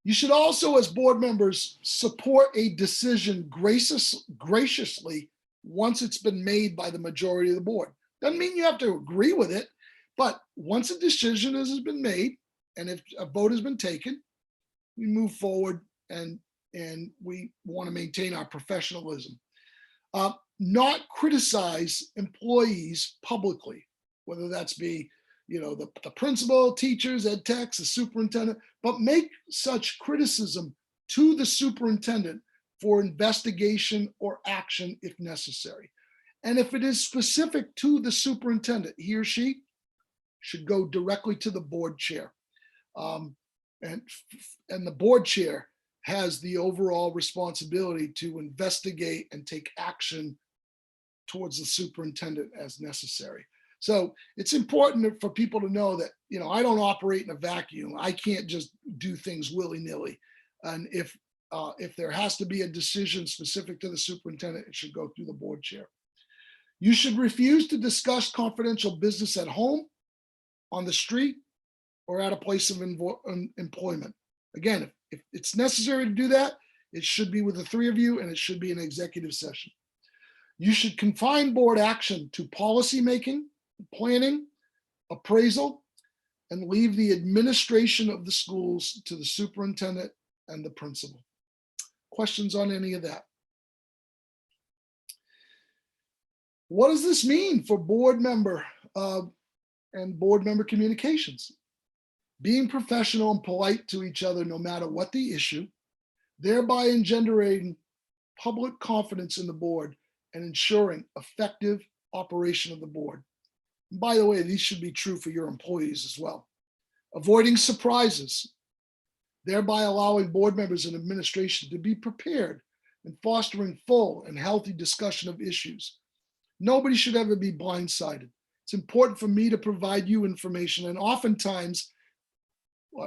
You should also, as board members, support a decision graciously once it's been made by the majority of the board. Doesn't mean you have to agree with it, but once a decision has been made and if a vote has been taken, we move forward and we want to maintain our professionalism. Not criticize employees publicly, whether that's be, the principal, teachers, ed techs, the superintendent, but make such criticism to the superintendent for investigation or action if necessary. And if it is specific to the superintendent, he or she should go directly to the board chair. And the board chair has the overall responsibility to investigate and take action towards the superintendent as necessary. So it's important for people to know that, I don't operate in a vacuum. I can't just do things willy-nilly. And if there has to be a decision specific to the superintendent, it should go through the board chair. You should refuse to discuss confidential business at home, on the street, or at a place of employment. Again, if it's necessary to do that, it should be with the three of you and it should be an executive session. You should confine board action to policy making, planning, appraisal, and leave the administration of the schools to the superintendent and the principal. Questions on any of that? What does this mean for board member and board member communications? Being professional and polite to each other no matter what the issue, thereby engendering public confidence in the board and ensuring effective operation of the board. And by the way, these should be true for your employees as well. Avoiding surprises, thereby allowing board members and administration to be prepared and fostering full and healthy discussion of issues. Nobody should ever be blindsided. It's important for me to provide you information, and oftentimes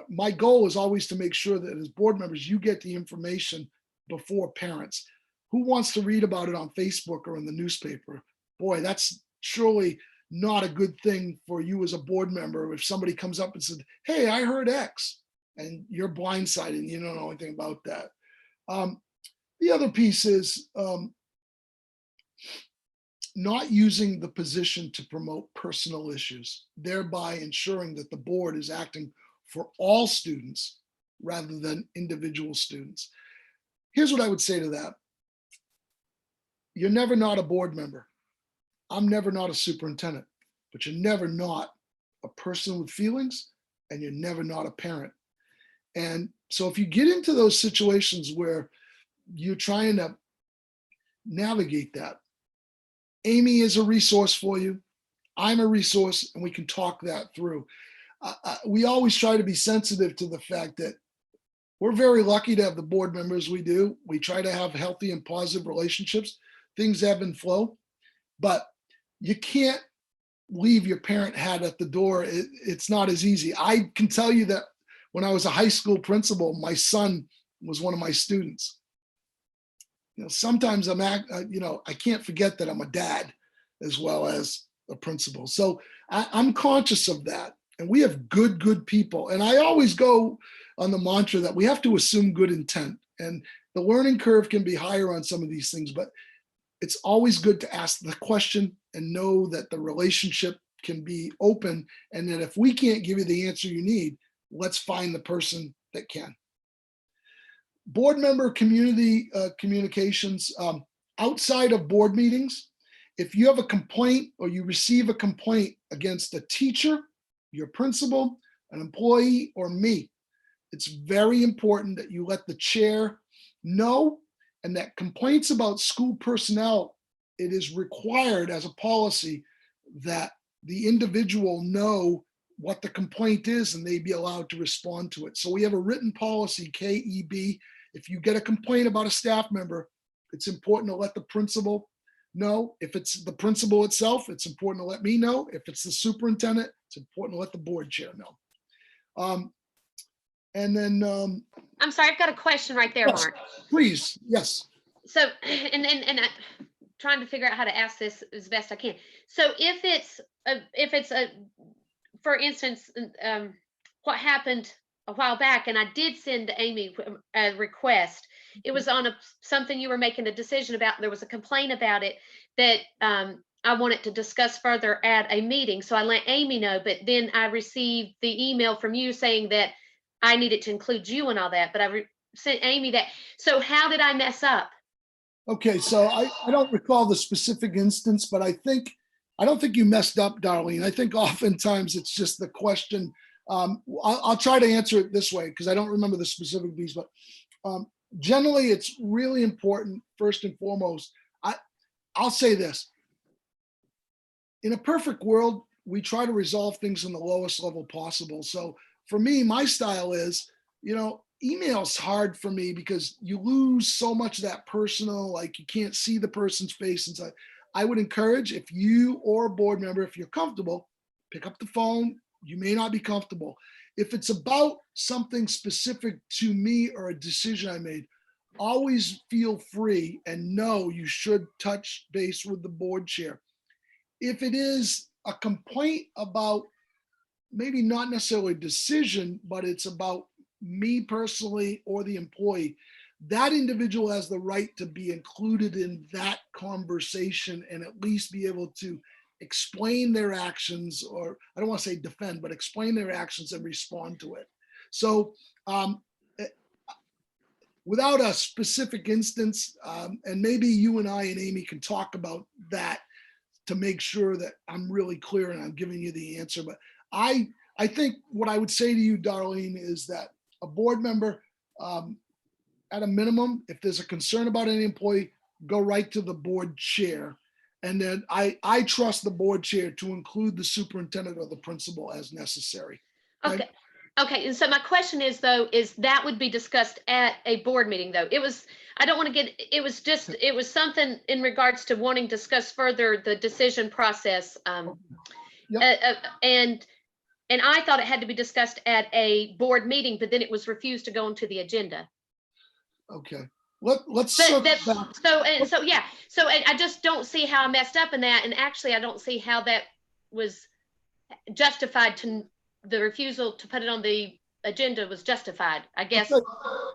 my goal is always to make sure that as board members, you get the information before parents. who wants to read about it on Facebook or in the newspaper? Boy, that's surely not a good thing for you as a board member if somebody comes up and said, hey, I heard X, and you're blindsided and you don't know anything about that. The other piece is not using the position to promote personal issues, thereby ensuring that the board is acting for all students rather than individual students. Here's what I would say to that. You're never not a board member. I'm never not a superintendent, but you're never not a person with feelings, and you're never not a parent. And so if you get into those situations where you're trying to navigate that, Amy is a resource for you. I'm a resource, and we can talk that through. We always try to be sensitive to the fact that we're very lucky to have the board members we do. We try to have healthy and positive relationships. Things ebb and flow, but you can't leave your parent hat at the door. It's not as easy. I can tell you that when I was a high school principal, my son was one of my students. Sometimes I can't forget that I'm a dad as well as a principal. So I'm conscious of that. And we have good people. And I always go on the mantra that we have to assume good intent. And the learning curve can be higher on some of these things, but it's always good to ask the question and know that the relationship can be open, and that if we can't give you the answer you need, let's find the person that can. Board member community communications outside of board meetings. If you have a complaint or you receive a complaint against a teacher, your principal, an employee, or me, it's very important that you let the chair know, and that complaints about school personnel, it is required as a policy that the individual know what the complaint is and they be allowed to respond to it. So we have a written policy, KEB. If you get a complaint about a staff member, it's important to let the principal know. If it's the principal itself, it's important to let me know. If it's the superintendent, it's important to let the board chair know. And then I'm sorry, I've got a question right there, yes, Mark. please, yes. So, and I'm trying to figure out how to ask this as best I can. So if it's a, for instance, what happened a while back, and I did send to Amy a request. It was on something you were making a decision about. There was a complaint about it that I wanted to discuss further at a meeting. So I let Amy know, but then I received the email from you saying that I needed to include you and all that, but I sent Amy that. So how did I mess up? Okay, so I don't recall the specific instance, but I don't think you messed up, Darlene. I think oftentimes it's just the question. I'll try to answer it this way because I don't remember the specific piece, but generally it's really important, first and foremost. I'll say this. In a perfect world, we try to resolve things in the lowest level possible. So for me, my style is, email's hard for me because you lose so much of that personal, like you can't see the person's face. And so I would encourage, if you or a board member, if you're comfortable, pick up the phone. You may not be comfortable. If it's about something specific to me or a decision I made, always feel free and know you should touch base with the board chair. If it is a complaint about maybe not necessarily a decision, but it's about me personally or the employee, that individual has the right to be included in that conversation and at least be able to explain their actions, or I don't want to say defend, but explain their actions and respond to it. So without a specific instance, and maybe you and I and Amy can talk about that to make sure that I'm really clear and I'm giving you the answer. But I think what I would say to you, Darlene, is that a board member, at a minimum, if there's a concern about any employee, go right to the board chair. And then I trust the board chair to include the superintendent or the principal as necessary. Okay. Okay. And so my question is, though, is that would be discussed at a board meeting, though. It was something in regards to wanting to discuss further the decision process. And I thought it had to be discussed at a board meeting, but then it was refused to go onto the agenda. Okay. let's But circle that's, back. so I just don't see how I messed up in that. And actually, I don't see how that was justified to, the refusal to put it on the agenda was justified, I guess. Okay.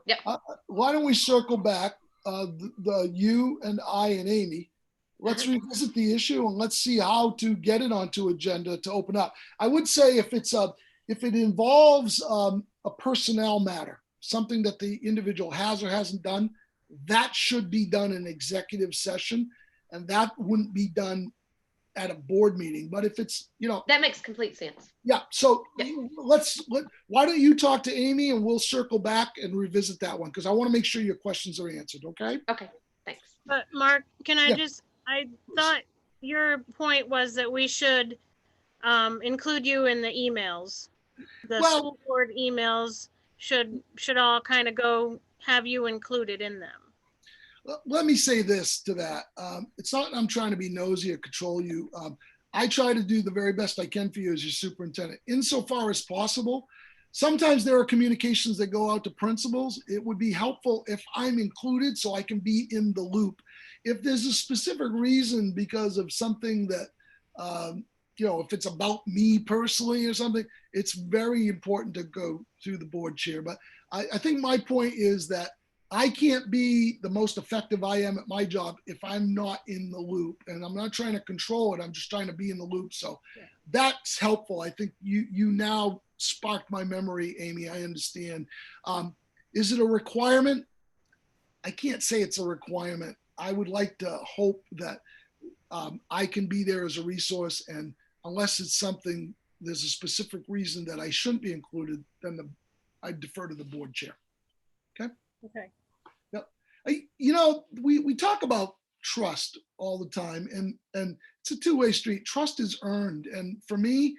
Yep. Why don't we circle back, you and I and Amy, let's Uh-huh. revisit the issue and let's see how to get it onto agenda to open up. I would say if it involves a personnel matter, something that the individual has or hasn't done, that should be done in executive session, and that wouldn't be done at a board meeting. But if it's, That makes complete sense. yeah, so Yep. why don't you talk to Amy and we'll circle back and revisit that one, because I want to make sure your questions are answered, okay? Okay, thanks. But Mark, can I Yeah. I thought your point was that we should include you in the emails. The Well- school board emails should all kind of have you included in them. Let me say this to that. It's not I'm trying to be nosy or control you. I try to do the very best I can for you as your superintendent, insofar as possible. Sometimes there are communications that go out to principals. It would be helpful if I'm included so I can be in the loop. If there's a specific reason because of something that, if it's about me personally or something, it's very important to go through the board chair. But I think my point is that I can't be the most effective I am at my job if I'm not in the loop, and I'm not trying to control it. I'm just trying to be in the loop. So that's helpful. I think you now sparked my memory, Amy. I understand. Is it a requirement? I can't say it's a requirement. I would like to hope that I can be there as a resource, and unless it's something, there's a specific reason that I shouldn't be included, then I defer to the board chair. Okay. We talk about trust all the time, and it's a two-way street. Trust is earned, and for me,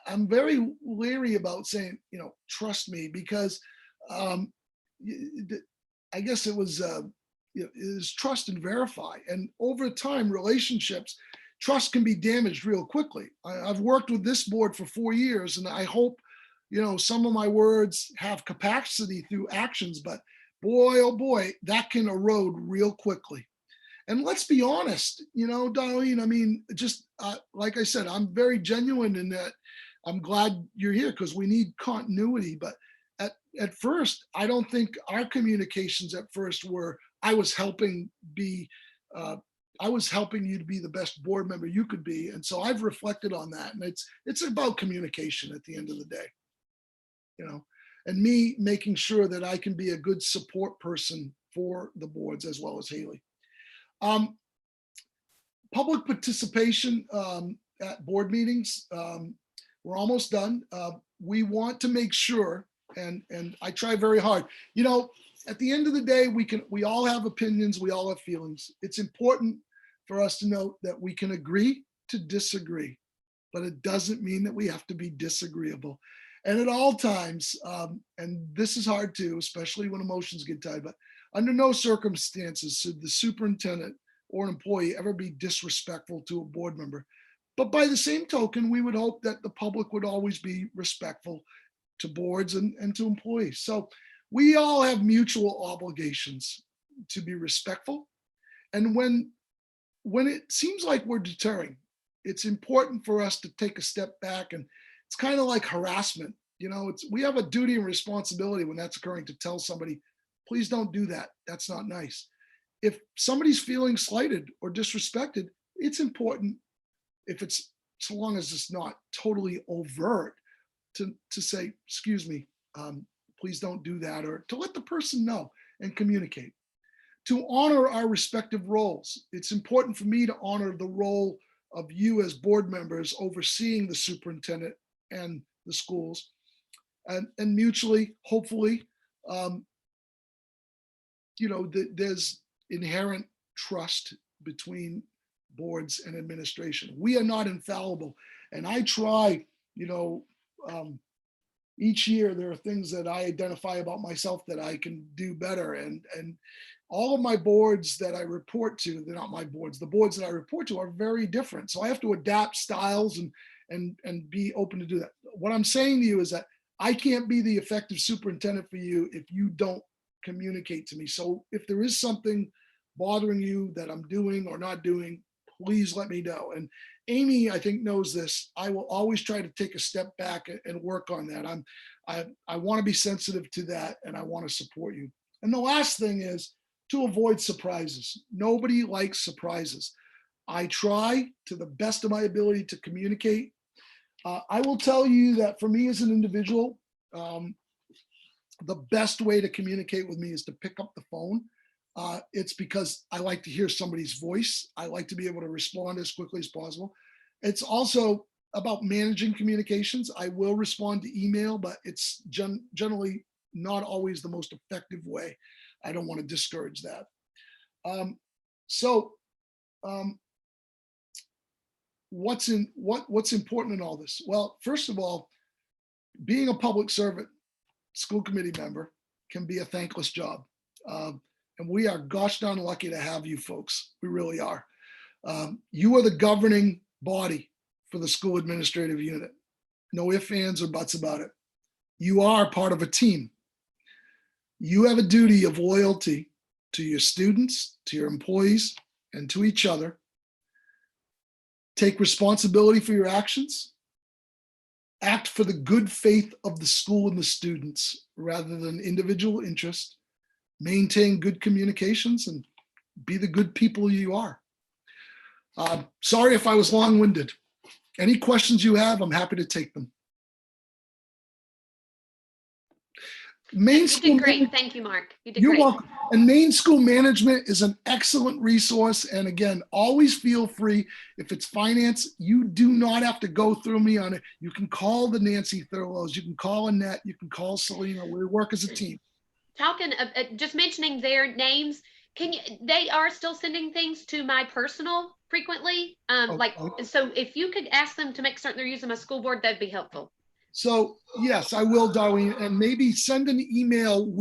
I'm very leery about saying, trust me, because I guess it was is trust and verify, and over time, relationships, trust can be damaged real quickly. I've worked with this board for 4 years, and I hope some of my words have capacity through actions, but boy, oh boy, that can erode real quickly. And let's be honest, Darlene, I mean, just like I said, I'm very genuine in that. I'm glad you're here because we need continuity. But at first, I don't think our communications at first were, I was helping you to be the best board member you could be. And so I've reflected on that. And it's about communication at the end of the day, and me making sure that I can be a good support person for the boards as well as Haley. Public participation at board meetings. We're almost done. We want to make sure, and I try very hard. At the end of the day, we all have opinions, we all have feelings. It's important for us to note that we can agree to disagree, but it doesn't mean that we have to be disagreeable. And at all times, and this is hard too, especially when emotions get tied, but under no circumstances should the superintendent or an employee ever be disrespectful to a board member. But by the same token, we would hope that the public would always be respectful to boards and to employees. So we all have mutual obligations to be respectful. And when it seems like we're deterring, it's important for us to take a step back, and it's kind of like harassment. We have a duty and responsibility when that's occurring to tell somebody, please don't do that. That's not nice. If somebody's feeling slighted or disrespected, it's important, so long as it's not totally overt, to say, excuse me, please don't do that, or to let the person know and communicate. To honor our respective roles. It's important for me to honor the role of you as board members overseeing the superintendent and the schools, and mutually, hopefully, there's inherent trust between boards and administration. We are not infallible, and I try, each year there are things that I identify about myself that I can do better, and all of my boards that I report to, they're not my boards, the boards that I report to are very different. So I have to adapt styles and be open to do that. What I'm saying to you is that I can't be the effective superintendent for you if you don't communicate to me. So if there is something bothering you that I'm doing or not doing, please let me know. And Amy, I think, knows this. I will always try to take a step back and work on that. I want to be sensitive to that, and I want to support you. And the last thing is to avoid surprises. Nobody likes surprises. I try to the best of my ability to communicate. I will tell you that for me as an individual, the best way to communicate with me is to pick up the phone. It's because I like to hear somebody's voice. I like to be able to respond as quickly as possible. It's also about managing communications. I will respond to email, but it's generally not always the most effective way. I don't want to discourage that. What's important in all this? Well, first of all, being a public servant, school committee member, can be a thankless job. And we are gosh darn lucky to have you folks. We really are. You are the governing body for the school administrative unit. No ifs, ands, or buts about it. You are part of a team. You have a duty of loyalty to your students, to your employees, and to each other. Take responsibility for your actions. Act for the good faith of the school and the students rather than individual interest. Maintain good communications and be the good people you are. Sorry if I was long-winded. Any questions you have, I'm happy to take them. Maine You School did great. Thank you, Mark. You did You're great. welcome. And Maine School Management is an excellent resource. And again, always feel free. If it's finance, you do not have to go through me on it. You can call the Nancy Thurlows. You can call Annette. You can call Selena. We work as a team. Talking, just mentioning their names, they are still sending things to my personal frequently. So if you could ask them to make certain they're using my school board, that'd be helpful. So yes, I will, Darlene, and maybe send an email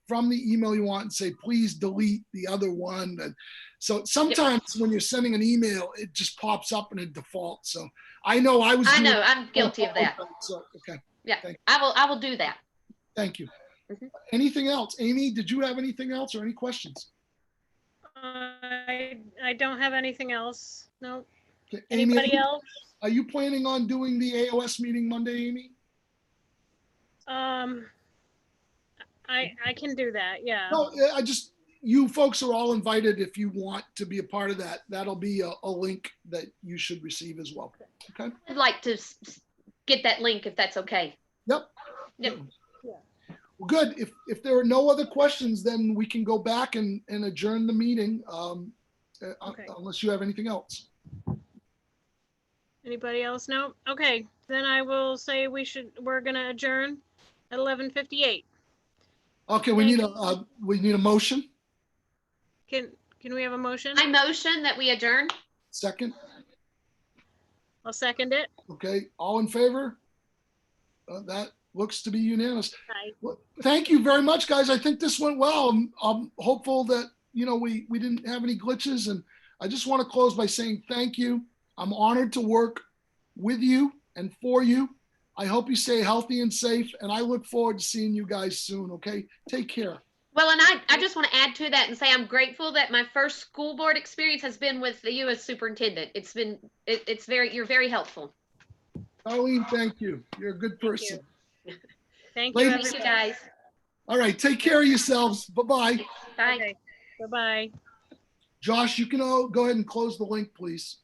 from the email you want and say, please delete the other one. And so sometimes when you're sending an email, it just pops up in a default. So I know I'm guilty of that. So, okay. Yeah, I will do that. Thank you. Mm-hmm. Anything else? Amy, did you have anything else or any questions? I don't have anything else. No. Okay, Amy, Anybody else? Are you planning on doing the AOS meeting Monday, Amy? I can do that. Yeah. No, you folks are all invited if you want to be a part of that. That'll be a link that you should receive as well. Okay. I'd like to get that link if that's okay. Yep. Yep. Yeah. Well, good. If there are no other questions, then we can go back and adjourn the meeting. Okay. Unless you have anything else. Anybody else? No? Okay, then I will say we're gonna adjourn at 11:58. Okay, we need a motion. Can we have a motion? I motion that we adjourn. Second. I'll second it. Okay, all in favor? That looks to be unanimous. Aye. Well, thank you very much, guys. I think this went well. I'm hopeful that, we didn't have any glitches, and I just want to close by saying thank you. I'm honored to work with you and for you. I hope you stay healthy and safe, and I look forward to seeing you guys soon, okay? Take care. Well, and I just want to add to that and say I'm grateful that my first school board experience has been with you as superintendent. You're very helpful. Darlene, thank you. You're a good person. Thank you. Thank you, guys. All right, take care of yourselves. Bye-bye. Bye. Okay. Bye-bye. Josh, you can go ahead and close the link, please.